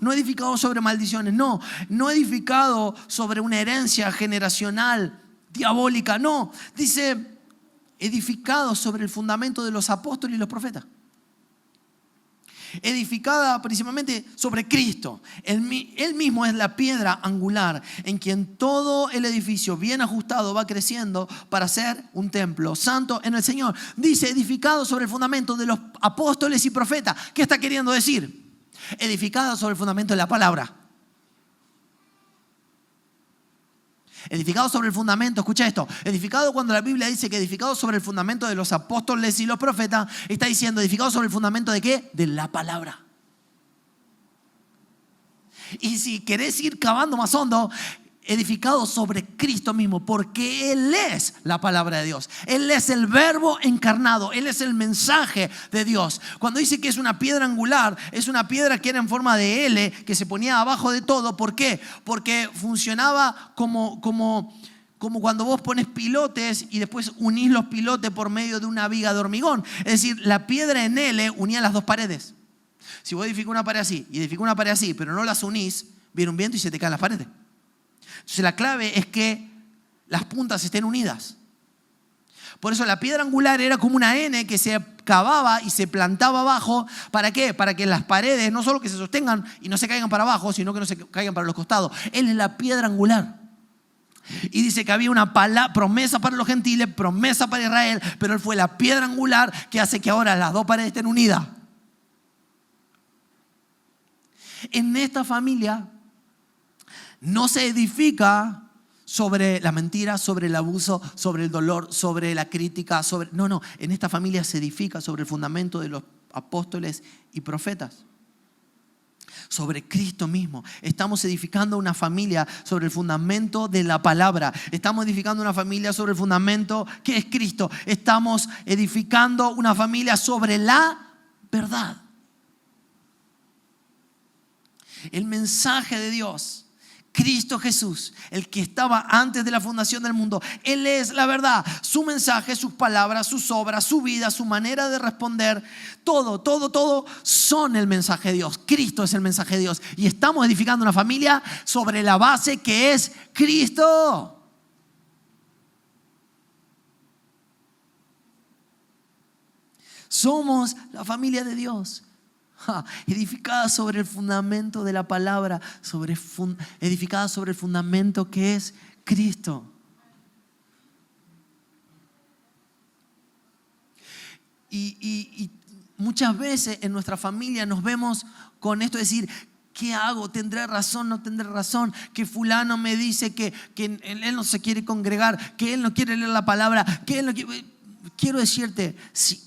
S1: no edificado sobre maldiciones, no edificado sobre una herencia generacional diabólica, no, dice edificado sobre el fundamento de los apóstoles y los profetas. Edificada principalmente sobre Cristo. Él mismo es la piedra angular en quien todo el edificio bien ajustado va creciendo para ser un templo santo en el Señor. Dice edificado sobre el fundamento de los apóstoles y profetas. ¿Qué está queriendo decir? Edificado sobre el fundamento de la palabra. Edificado sobre el fundamento, escucha esto, edificado cuando la Biblia dice que edificado sobre el fundamento de los apóstoles y los profetas, está diciendo edificado sobre el fundamento ¿de qué? De la palabra. Y si querés ir cavando más hondo, edificado sobre Cristo mismo, porque Él es la palabra de Dios. Él es el verbo encarnado, Él es el mensaje de Dios. Cuando dice que es una piedra angular, es una piedra que era en forma de L, que se ponía abajo de todo. ¿Por qué? Porque funcionaba como cuando vos pones pilotes y después unís los pilotes por medio de una viga de hormigón. Es decir, la piedra en L unía las dos paredes. Si vos edificás una pared así y edificás una pared así, pero no las unís, viene un viento y se te caen las paredes. Entonces la clave es que las puntas estén unidas. Por eso la piedra angular era como una N que se cavaba y se plantaba abajo. ¿Para qué? Para que las paredes no solo que se sostengan y no se caigan para abajo, sino que no se caigan para los costados. Él es la piedra angular. Y dice que había una promesa para los gentiles, promesa para Israel, pero Él fue la piedra angular que hace que ahora las dos paredes estén unidas. En esta familia no se edifica sobre la mentira, sobre el abuso, sobre el dolor, sobre la crítica, no, en esta familia se edifica sobre el fundamento de los apóstoles y profetas. Sobre Cristo mismo. Estamos edificando una familia sobre el fundamento de la palabra. Estamos edificando una familia sobre el fundamento que es Cristo. Estamos edificando una familia sobre la verdad. El mensaje de Dios, Cristo Jesús, el que estaba antes de la fundación del mundo. Él es la verdad. Su mensaje, sus palabras, sus obras, su vida, su manera de responder, todo son el mensaje de Dios. Cristo es el mensaje de Dios. Y estamos edificando una familia sobre la base que es Cristo. Somos la familia de Dios. Edificada sobre el fundamento de la palabra, edificada sobre el fundamento que es Cristo. Y muchas veces en nuestra familia nos vemos con esto de decir, ¿qué hago? ¿Tendré razón? ¿No tendré razón? Que fulano me dice que él no se quiere congregar, que él no quiere leer la palabra, que él no quiere... Quiero decirte, si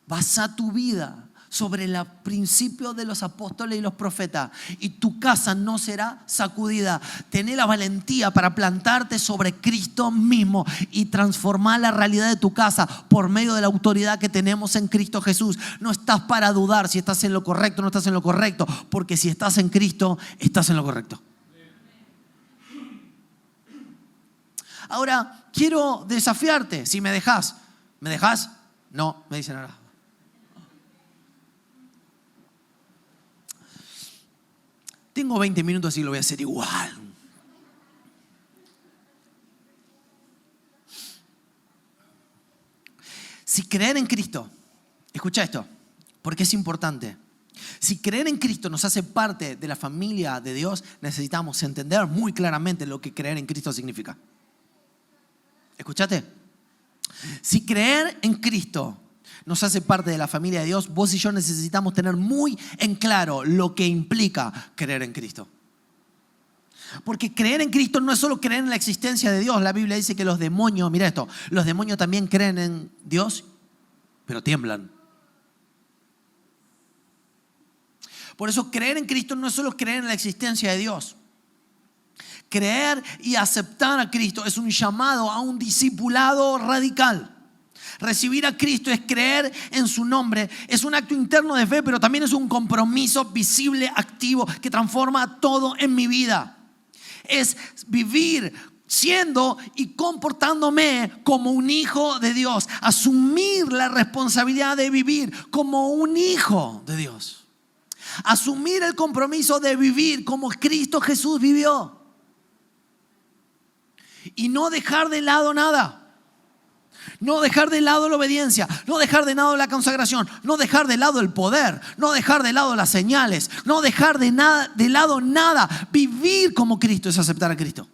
S1: basa tu vida sobre el principio de los apóstoles y los profetas y tu casa no será sacudida. Tené la valentía para plantarte sobre Cristo mismo y transformar la realidad de tu casa por medio de la autoridad que tenemos en Cristo Jesús. No estás para dudar si estás en lo correcto o no estás en lo correcto, porque si estás en Cristo, estás en lo correcto. Ahora, quiero desafiarte. Si me dejas, ¿me dejas? No, me dicen ahora. Tengo 20 minutos y lo voy a hacer igual. Si creer en Cristo, escucha esto, porque es importante. Si creer en Cristo nos hace parte de la familia de Dios, necesitamos entender muy claramente lo que creer en Cristo significa. ¿Escuchaste? Si creer en Cristo nos hace parte de la familia de Dios, vos y yo necesitamos tener muy en claro lo que implica creer en Cristo. Porque creer en Cristo no es solo creer en la existencia de Dios. La Biblia dice que los demonios, mira esto, los demonios también creen en Dios, pero tiemblan. Por eso creer en Cristo no es solo creer en la existencia de Dios. Creer y aceptar a Cristo es un llamado a un discipulado radical. Recibir a Cristo es creer en su nombre. Es un acto interno de fe, pero también es un compromiso visible, activo, que transforma todo en mi vida. Es vivir siendo y comportándome como un hijo de Dios. Asumir la responsabilidad de vivir como un hijo de Dios. Asumir el compromiso de vivir como Cristo Jesús vivió. Y no dejar de lado nada. No dejar de lado la obediencia, no dejar de lado la consagración, no dejar de lado el poder, no dejar de lado las señales, no dejar de lado nada. Vivir como Cristo es aceptar a Cristo.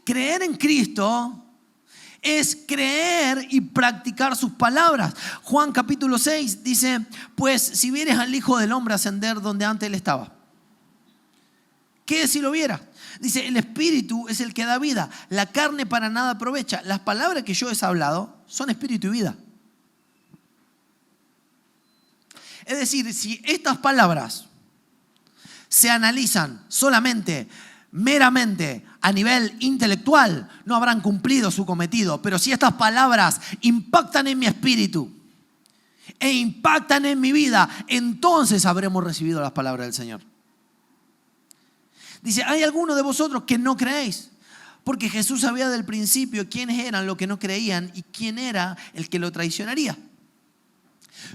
S1: Creer en Cristo es creer y practicar sus palabras. Juan capítulo 6 dice, pues si vieres al Hijo del Hombre ascender donde antes él estaba. ¿Qué si lo viera? Dice, el espíritu es el que da vida. La carne para nada aprovecha. Las palabras que yo he hablado son espíritu y vida. Es decir, si estas palabras se analizan solamente, meramente a nivel intelectual, no habrán cumplido su cometido. Pero si estas palabras impactan en mi espíritu e impactan en mi vida, entonces habremos recibido las palabras del Señor. Dice, hay algunos de vosotros que no creéis, porque Jesús sabía del principio quiénes eran los que no creían y quién era el que lo traicionaría.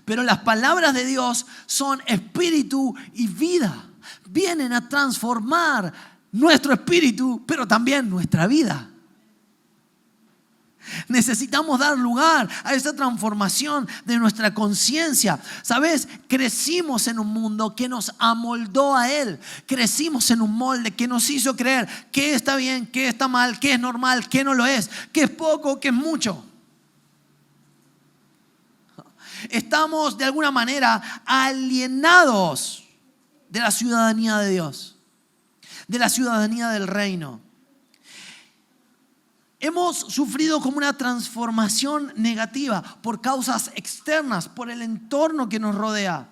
S1: Pero las palabras de Dios son espíritu y vida. Vienen a transformar nuestro espíritu, pero también nuestra vida. Necesitamos dar lugar a esa transformación de nuestra conciencia. ¿Sabes? Crecimos en un mundo que nos amoldó a Él. Crecimos en un molde que nos hizo creer qué está bien, qué está mal, qué es normal, qué no lo es, qué es poco, qué es mucho. Estamos de alguna manera alienados de la ciudadanía de Dios, de la ciudadanía del reino. Hemos sufrido como una transformación negativa por causas externas, por el entorno que nos rodea.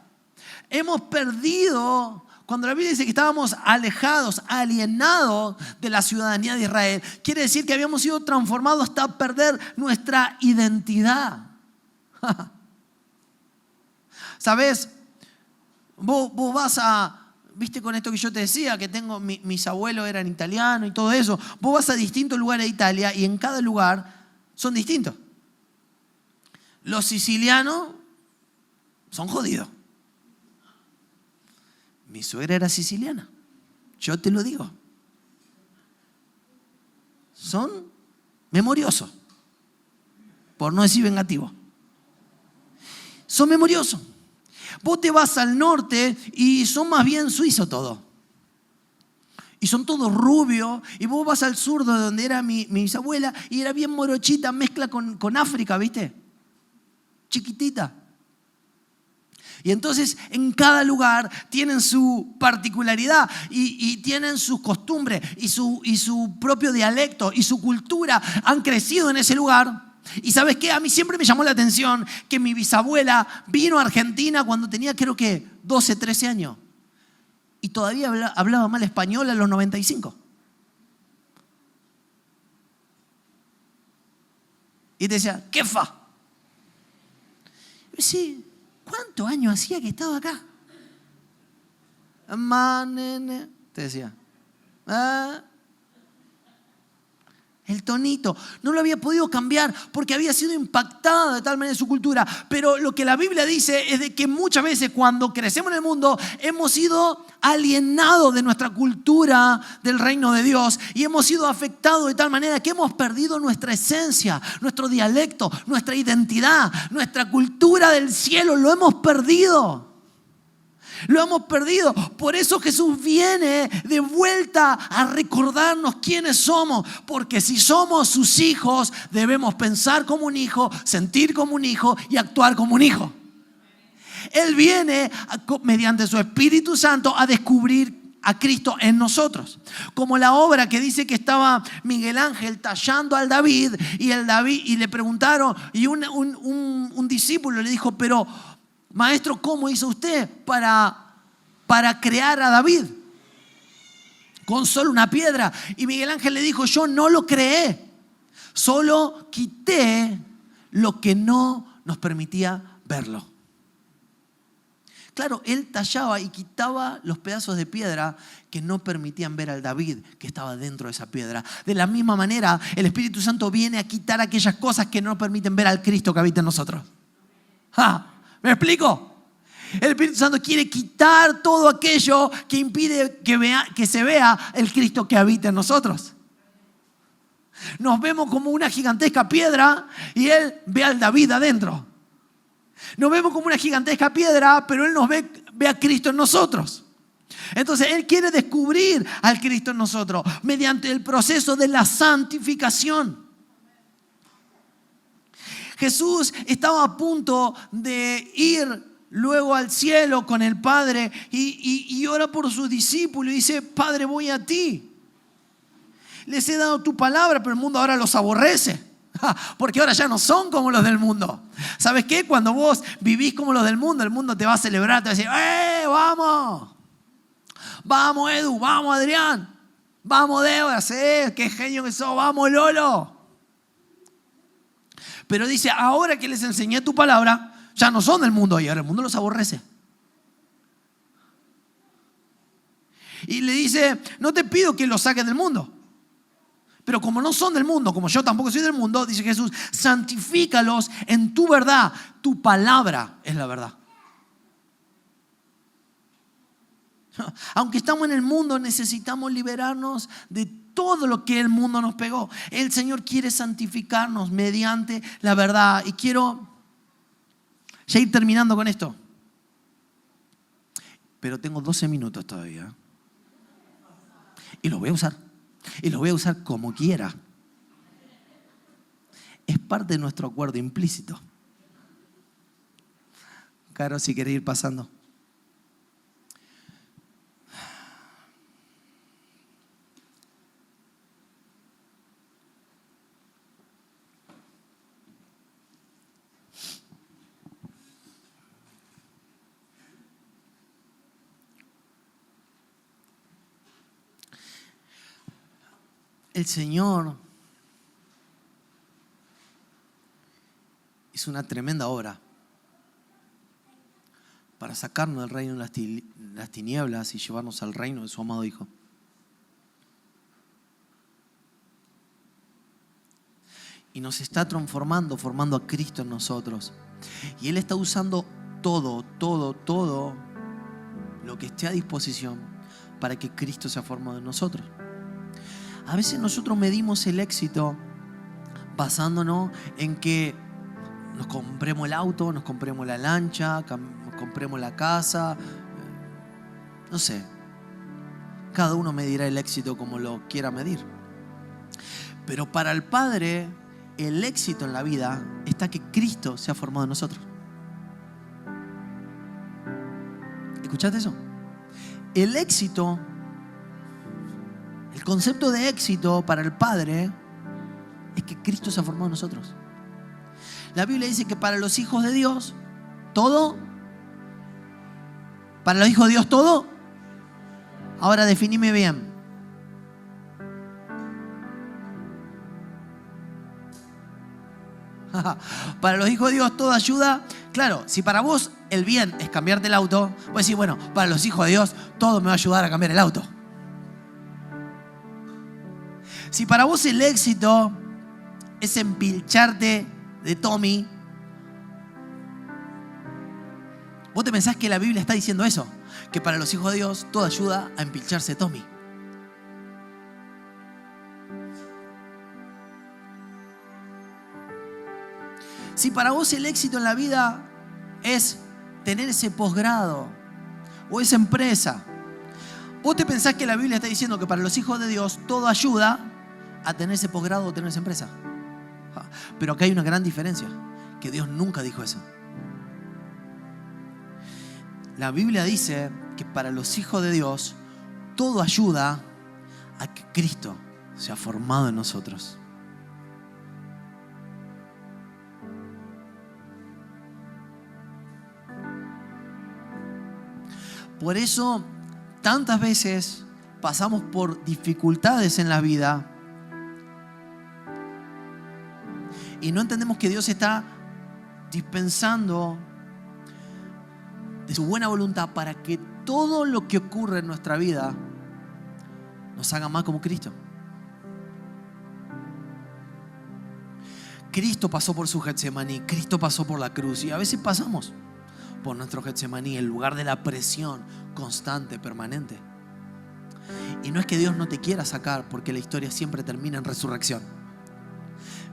S1: Hemos perdido, cuando la Biblia dice que estábamos alejados, alienados de la ciudadanía de Israel, quiere decir que habíamos sido transformados hasta perder nuestra identidad. ¿Sabes? Vos vas a... Viste con esto que yo te decía, que tengo mis abuelos eran italianos y todo eso. Vos vas a distintos lugares de Italia y en cada lugar son distintos. Los sicilianos son jodidos. Mi suegra era siciliana, yo te lo digo. Son memoriosos, por no decir vengativos. Son memoriosos. Vos te vas al norte y son más bien suizos todos. Y son todos rubios. Y vos vas al sur de donde era mi bisabuela y era bien morochita, mezcla con África, ¿viste? Chiquitita. Y entonces en cada lugar tienen su particularidad y tienen sus costumbres y su propio dialecto y su cultura. Han crecido en ese lugar. Y ¿sabes qué? A mí siempre me llamó la atención que mi bisabuela vino a Argentina cuando tenía creo que 12, 13 años. Y todavía hablaba mal español a los 95. Y te decía, ¿qué fa? Y sí, ¿cuántos años hacía que estaba acá? Manene, te decía. El tonito. No lo había podido cambiar porque había sido impactada de tal manera su cultura. Pero lo que la Biblia dice es de que muchas veces cuando crecemos en el mundo hemos sido alienados de nuestra cultura del reino de Dios y hemos sido afectados de tal manera que hemos perdido nuestra esencia, nuestro dialecto, nuestra identidad, nuestra cultura del cielo. Lo hemos perdido. Lo hemos perdido. Por eso Jesús viene de vuelta a recordarnos quiénes somos. Porque si somos sus hijos, debemos pensar como un hijo, sentir como un hijo y actuar como un hijo. Él viene mediante su Espíritu Santo a descubrir a Cristo en nosotros. Como la obra que dice que estaba Miguel Ángel tallando al David y le preguntaron, y un discípulo le dijo, pero maestro, ¿cómo hizo usted para crear a David? Con solo una piedra. Y Miguel Ángel le dijo, yo no lo creé, solo quité lo que no nos permitía verlo. Claro, él tallaba y quitaba los pedazos de piedra que no permitían ver al David que estaba dentro de esa piedra. De la misma manera, el Espíritu Santo viene a quitar aquellas cosas que no permiten ver al Cristo que habita en nosotros. ¿Me explico? El Espíritu Santo quiere quitar todo aquello que impide que se vea el Cristo que habita en nosotros. Nos vemos como una gigantesca piedra y Él ve al David adentro. Nos vemos como una gigantesca piedra, pero Él nos ve a Cristo en nosotros. Entonces Él quiere descubrir al Cristo en nosotros mediante el proceso de la santificación. Jesús estaba a punto de ir luego al cielo con el Padre y ora por sus discípulos y dice, Padre, voy a ti. Les he dado tu palabra, pero el mundo ahora los aborrece. Porque ahora ya no son como los del mundo. ¿Sabes qué? Cuando vos vivís como los del mundo, el mundo te va a celebrar, te va a decir, ¡vamos! ¡Vamos, Edu! ¡Vamos, Adrián! ¡Vamos, Débora! ¡Sí! ¡Qué genio que sos! ¡Vamos, Lolo! Pero dice, ahora que les enseñé tu palabra, ya no son del mundo y ahora el mundo los aborrece. Y le dice, no te pido que los saques del mundo. Pero como no son del mundo, como yo tampoco soy del mundo, dice Jesús, santifícalos en tu verdad. Tu palabra es la verdad. Aunque estamos en el mundo, necesitamos liberarnos de todo lo que el mundo nos pegó. El Señor quiere santificarnos mediante la verdad. Y quiero ya ir terminando con esto. Pero tengo 12 minutos todavía. Y lo voy a usar. Y lo voy a usar como quiera. Es parte de nuestro acuerdo implícito. Caro, si querés ir pasando. El Señor hizo una tremenda obra para sacarnos del reino de las tinieblas y llevarnos al reino de su amado Hijo. Y nos está transformando, formando a Cristo en nosotros. Y Él está usando todo lo que esté a disposición para que Cristo sea formado en nosotros. A veces nosotros medimos el éxito basándonos en que nos compremos el auto, nos compremos la lancha, nos compremos la casa. No sé. Cada uno medirá el éxito como lo quiera medir. Pero para el Padre, el éxito en la vida está que Cristo se ha formado en nosotros. ¿Escuchaste eso? El éxito, el concepto de éxito para el Padre es que Cristo se ha formado en nosotros. La Biblia dice que para los hijos de Dios, todo. Para los hijos de Dios, todo. Ahora definime bien. Para los hijos de Dios, toda ayuda. Claro, si para vos el bien es cambiarte el auto, vos decís, bueno, para los hijos de Dios, todo me va a ayudar a cambiar el auto. Si para vos el éxito es empilcharte de Tommy, ¿vos te pensás que la Biblia está diciendo eso? Que para los hijos de Dios todo ayuda a empilcharse de Tommy. Si para vos el éxito en la vida es tener ese posgrado o esa empresa, ¿vos te pensás que la Biblia está diciendo que para los hijos de Dios todo ayuda a tener ese posgrado o tener esa empresa? Pero acá hay una gran diferencia, que Dios nunca dijo eso. La Biblia dice que para los hijos de Dios todo ayuda a que Cristo sea formado en nosotros. Por eso, tantas veces pasamos por dificultades en la vida y no entendemos que Dios está dispensando de su buena voluntad para que todo lo que ocurre en nuestra vida nos haga más como Cristo. Cristo pasó por su Getsemaní, Cristo pasó por la cruz y a veces pasamos por nuestro Getsemaní, el lugar de la presión constante, permanente. Y no es que Dios no te quiera sacar, porque la historia siempre termina en resurrección.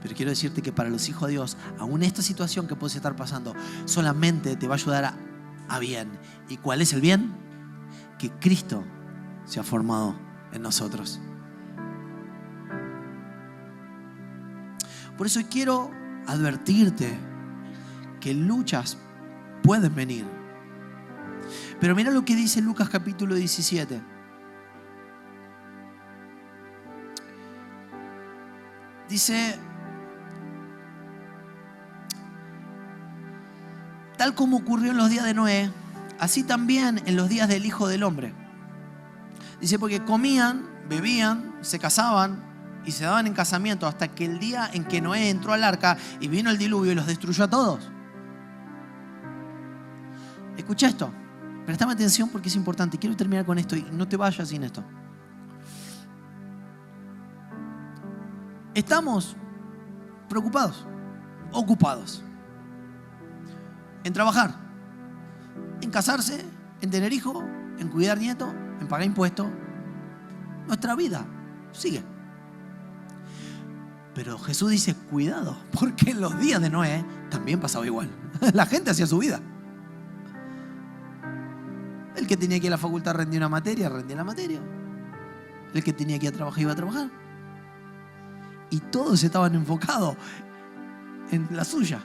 S1: Pero quiero decirte que para los hijos de Dios, aún esta situación que puedes estar pasando, solamente te va a ayudar a bien. ¿Y cuál es el bien? Que Cristo se ha formado en nosotros. Por eso quiero advertirte que luchas pueden venir. Pero mira lo que dice Lucas capítulo 17. Dice: tal como ocurrió en los días de Noé, así también en los días del Hijo del Hombre. Dice, porque comían, bebían, se casaban y se daban en casamiento hasta que el día en que Noé entró al arca y vino el diluvio y los destruyó a todos. Escucha esto, prestame atención porque es importante. Quiero terminar con esto y no te vayas sin esto. Estamos preocupados, ocupados en trabajar, en casarse, en tener hijos, en cuidar nietos, en pagar impuestos. Nuestra vida sigue. Pero Jesús dice, cuidado, porque en los días de Noé también pasaba igual. La gente hacía su vida. El que tenía que ir a la facultad rendía una materia, rendía la materia. El que tenía que ir a trabajar, iba a trabajar. Y todos estaban enfocados en la suya.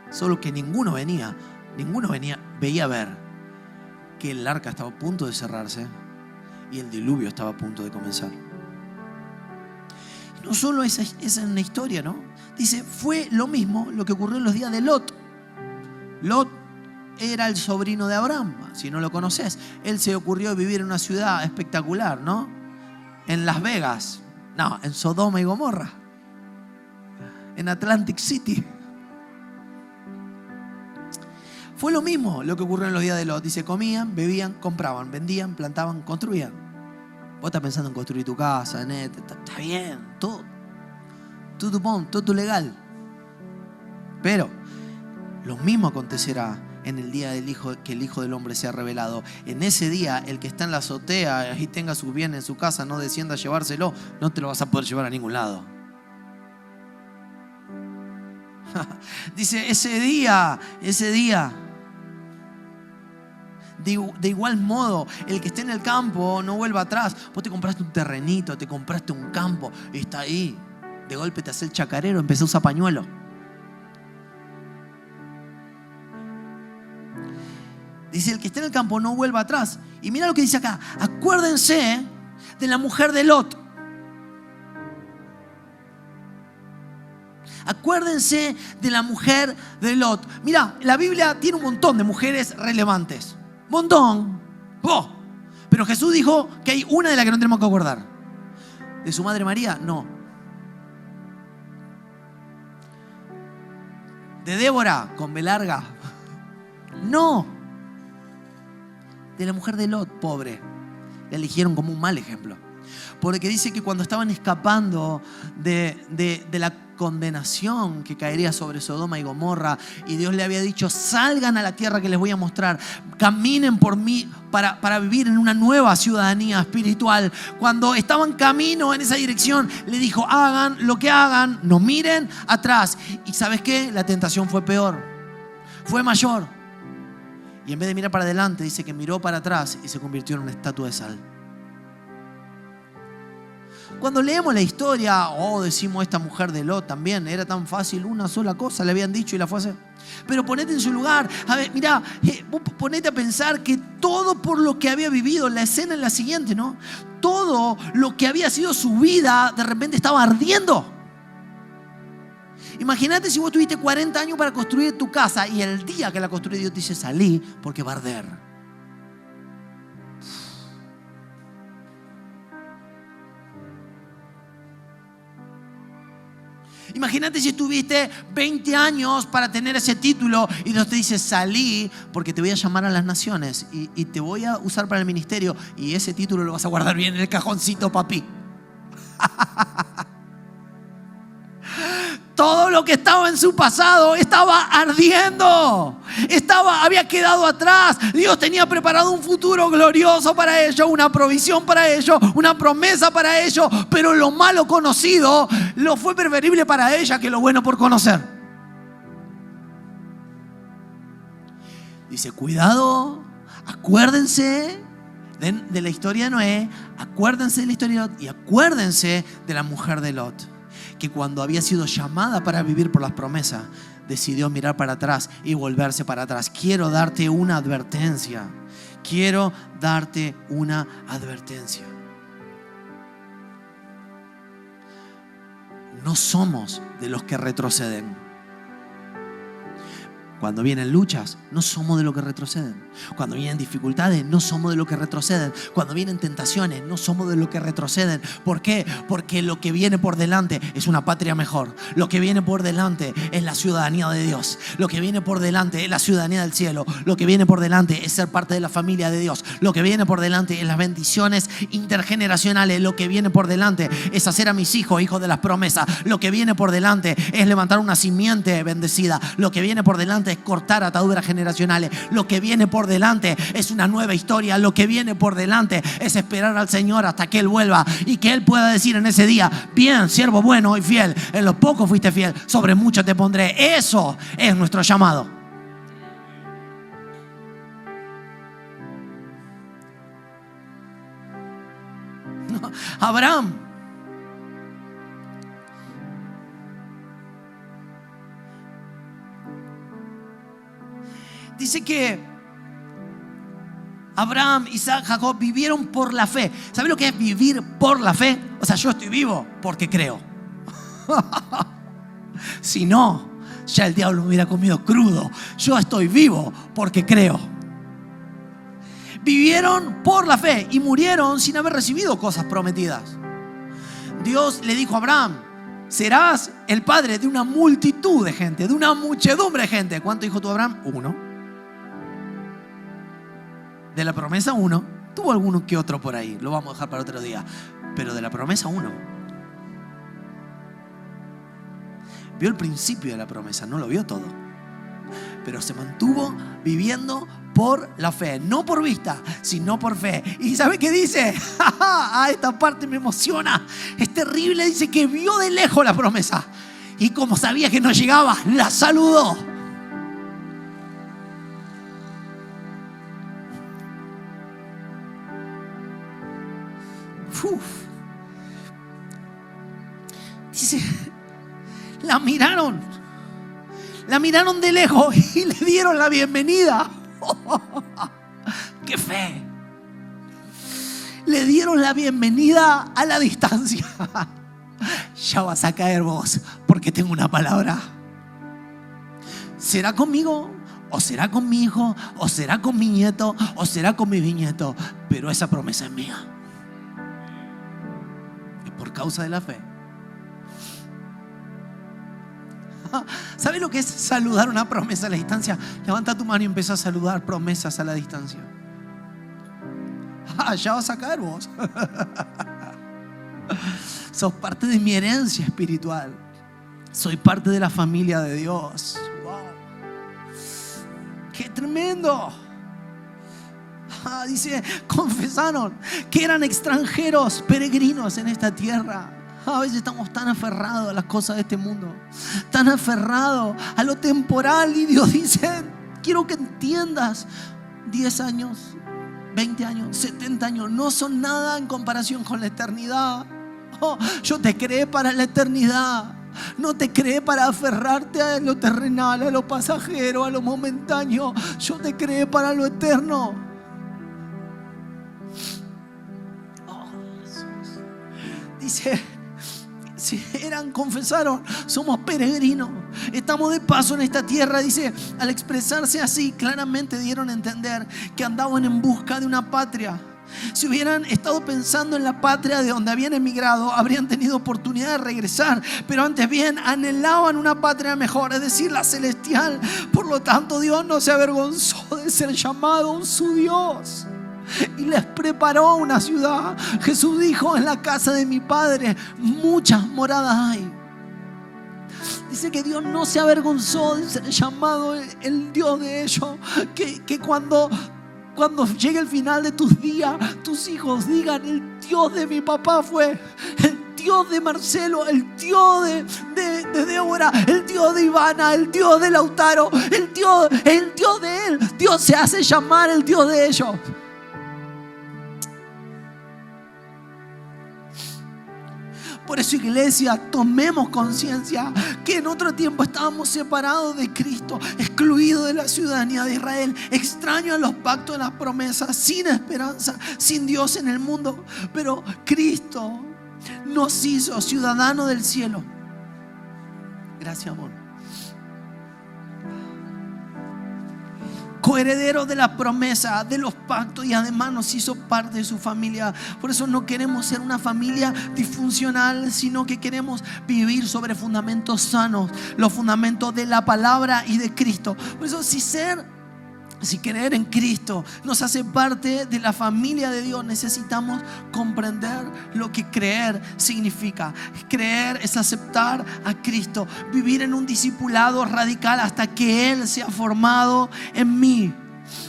S1: Solo que ninguno veía ver que el arca estaba a punto de cerrarse y el diluvio estaba a punto de comenzar. No solo esa es una historia, ¿no? Dice, fue lo mismo lo que ocurrió en los días de Lot. Lot era el sobrino de Abraham, si no lo conoces. Él se ocurrió vivir en una ciudad espectacular, ¿no? En Las Vegas, no, en Sodoma y Gomorra, en Atlantic City. Fue lo mismo lo que ocurrió en los días de Lot. Dice, comían, bebían, compraban, vendían, plantaban, construían. Vos estás pensando en construir tu casa, está bien, todo tu legal. Pero lo mismo acontecerá en el día del Hijo, que el Hijo del Hombre sea revelado. En ese día, el que está en la azotea y tenga sus bienes en su casa, no descienda a llevárselo, no te lo vas a poder llevar a ningún lado. Dice, ese día, de igual modo, el que esté en el campo no vuelva atrás. Vos te compraste un terrenito, te compraste un campo y está ahí. De golpe te hace el chacarero, empecé a usar pañuelo. Dice, el que esté en el campo no vuelva atrás. Y mira lo que dice acá. Acuérdense de la mujer de Lot. Acuérdense de la mujer de Lot. Mira, la Biblia tiene un montón de mujeres relevantes. Montón. ¡Oh! Pero Jesús dijo que hay una de la que no tenemos que acordar. ¿De su madre María? No. ¿De Débora con B larga? No. De la mujer de Lot, pobre. La eligieron como un mal ejemplo. Porque dice que cuando estaban escapando de la condenación que caería sobre Sodoma y Gomorra, y Dios le había dicho: salgan a la tierra que les voy a mostrar, caminen por mí para vivir en una nueva ciudadanía espiritual. Cuando estaban camino en esa dirección, le dijo: hagan lo que hagan, no miren atrás. Y ¿sabes qué? La tentación fue peor, fue mayor. Y en vez de mirar para adelante, dice que miró para atrás y se convirtió en una estatua de sal. Cuando leemos la historia, decimos: esta mujer de Lot también era tan fácil, una sola cosa le habían dicho y la fue a hacer. Pero ponete en su lugar. A ver, mirá, vos ponete a pensar que todo por lo que había vivido, la escena es la siguiente, ¿no? Todo lo que había sido su vida, de repente estaba ardiendo. Imagínate si vos tuviste 40 años para construir tu casa y el día que la construí Dios te dice: salí porque va a arder. Imagínate si tuviste 20 años para tener ese título y Dios te dice: salí porque te voy a llamar a las naciones y te voy a usar para el ministerio, y ese título lo vas a guardar bien en el cajoncito, papi. Todo lo que estaba en su pasado estaba ardiendo, había quedado atrás. Dios tenía preparado un futuro glorioso para ellos, una provisión para ellos, una promesa para ellos, pero lo malo conocido lo fue preferible para ella que lo bueno por conocer. Dice: cuidado, acuérdense de la historia de Noé, acuérdense de la historia de Lot y acuérdense de la mujer de Lot, que cuando había sido llamada para vivir por las promesas, decidió mirar para atrás y volverse para atrás. Quiero darte una advertencia. Quiero darte una advertencia. No somos de los que retroceden. Cuando vienen luchas, no somos de los que retroceden. Cuando vienen dificultades, no somos de los que retroceden. Cuando vienen tentaciones, no somos de los que retroceden. ¿Por qué? Porque lo que viene por delante es una patria mejor. Lo que viene por delante es la ciudadanía de Dios. Lo que viene por delante es la ciudadanía del cielo. Lo que viene por delante es ser parte de la familia de Dios. Lo que viene por delante es las bendiciones intergeneracionales. Lo que viene por delante es hacer a mis hijos hijos de las promesas. Lo que viene por delante es levantar una simiente bendecida. Lo que viene por delante es cortar ataduras generacionales. Lo que viene por delante es una nueva historia. Lo que viene por delante es esperar al Señor hasta que Él vuelva y que Él pueda decir en ese día: bien, siervo bueno y fiel, en lo poco fuiste fiel, sobre mucho te pondré. Eso es nuestro llamado. Abraham, dice que Abraham, Isaac, Jacob vivieron por la fe. ¿Sabes lo que es vivir por la fe? O sea, yo estoy vivo porque creo. Si no, ya el diablo me hubiera comido crudo. Yo estoy vivo porque creo. Vivieron por la fe y murieron sin haber recibido cosas prometidas. Dios le dijo a Abraham: serás el padre de una multitud de gente, de una muchedumbre de gente. ¿Cuánto dijo tú, Abraham? 1. De la promesa 1. Tuvo alguno que otro por ahí, lo vamos a dejar para otro día. Pero de la promesa 1. Vio el principio de la promesa, no lo vio todo, pero se mantuvo viviendo por la fe. No por vista, sino por fe. ¿Y sabe qué dice? Esta parte me emociona. Es terrible. Dice que vio de lejos la promesa y como sabía que no llegaba, la saludó. Dice: la miraron de lejos y le dieron la bienvenida. ¡Qué fe! Le dieron la bienvenida a la distancia. Ya vas a caer vos, porque tengo una palabra. ¿Será conmigo? ¿O será con mi hijo? ¿O será con mi nieto? ¿O será con mi bisnieto? Pero esa promesa es mía. Es por causa de la fe. ¿Sabes lo que es saludar una promesa a la distancia? Levanta tu mano y empieza a saludar promesas a la distancia. Ya vas a caer vos.
S2: Sos parte de mi herencia espiritual. Soy parte de la familia de Dios. Wow. ¡Qué tremendo! Dice, confesaron que eran extranjeros, peregrinos en esta tierra. A veces estamos tan aferrados a las cosas de este mundo, tan aferrados a lo temporal, y Dios dice, quiero que entiendas, 10 años, 20 años, 70 años no son nada en comparación con la eternidad. Yo te creé para la eternidad. No te creé para aferrarte a lo terrenal, a lo pasajero, a lo momentáneo. Yo te creé para lo eterno. Dice, si confesaron, somos peregrinos, estamos de paso en esta tierra. Dice, al expresarse así, claramente dieron a entender que andaban en busca de una patria. Si hubieran estado pensando en la patria de donde habían emigrado, habrían tenido oportunidad de regresar, pero antes bien anhelaban una patria mejor, es decir, la celestial. Por lo tanto, Dios no se avergonzó de ser llamado su Dios y les preparó una ciudad. Jesús dijo, en la casa de mi Padre muchas moradas hay. Dice que Dios no se avergonzó de ser llamado el Dios de ellos, que cuando llegue el final de tus días, tus hijos digan, el Dios de mi papá fue el Dios de Marcelo, el Dios de Débora, el Dios de Ivana, el Dios de Lautaro, el Dios de él. Dios se hace llamar el Dios de ellos. Por eso, iglesia, tomemos conciencia que en otro tiempo estábamos separados de Cristo, excluidos de la ciudadanía de Israel, extraños a los pactos de las promesas, sin esperanza, sin Dios en el mundo. Pero Cristo nos hizo ciudadanos del cielo. Gracias, amor. Coherederos de la promesa, de los pactos, y además nos hizo parte de su familia. Por eso no queremos ser una familia disfuncional, sino que queremos vivir sobre fundamentos sanos, los fundamentos de la palabra y de Cristo. Por eso si creer en Cristo nos hace parte de la familia de Dios, necesitamos comprender lo que creer significa. Creer es aceptar a Cristo, vivir en un discipulado radical hasta que Él sea formado en mí.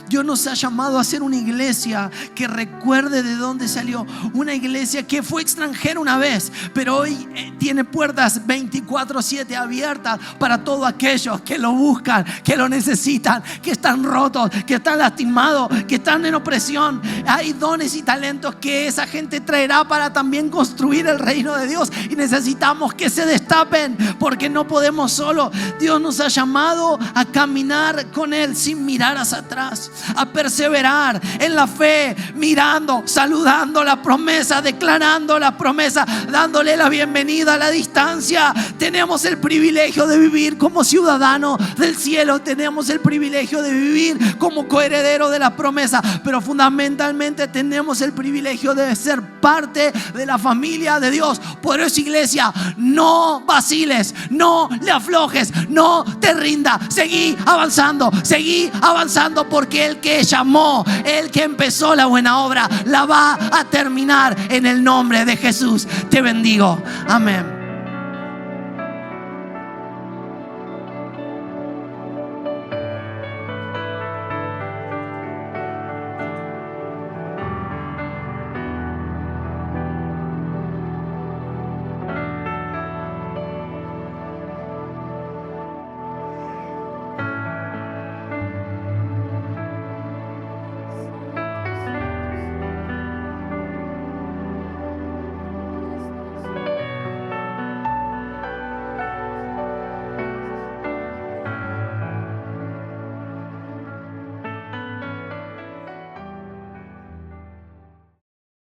S2: Dios nos ha llamado a ser una iglesia que recuerde de dónde salió. Una iglesia que fue extranjera una vez, pero hoy tiene puertas 24/7 abiertas para todos aquellos que lo buscan, que lo necesitan, que están rotos, que están lastimados, que están en opresión. Hay dones y talentos que esa gente traerá para también construir el reino de Dios, y necesitamos que se destapen, porque no podemos solo. Dios nos ha llamado a caminar con Él sin mirar hacia atrás, a perseverar en la fe, mirando, saludando la promesa, declarando la promesa, dándole la bienvenida a la distancia. Tenemos el privilegio de vivir como ciudadanos del cielo, tenemos el privilegio de vivir como coheredero de la promesa, pero fundamentalmente tenemos el privilegio de ser parte de la familia de Dios. Por eso, iglesia, no vaciles, no le aflojes, no te rindas, seguí avanzando, porque el que llamó, el que empezó la buena obra, la va a terminar en el nombre de Jesús. Te bendigo. Amén.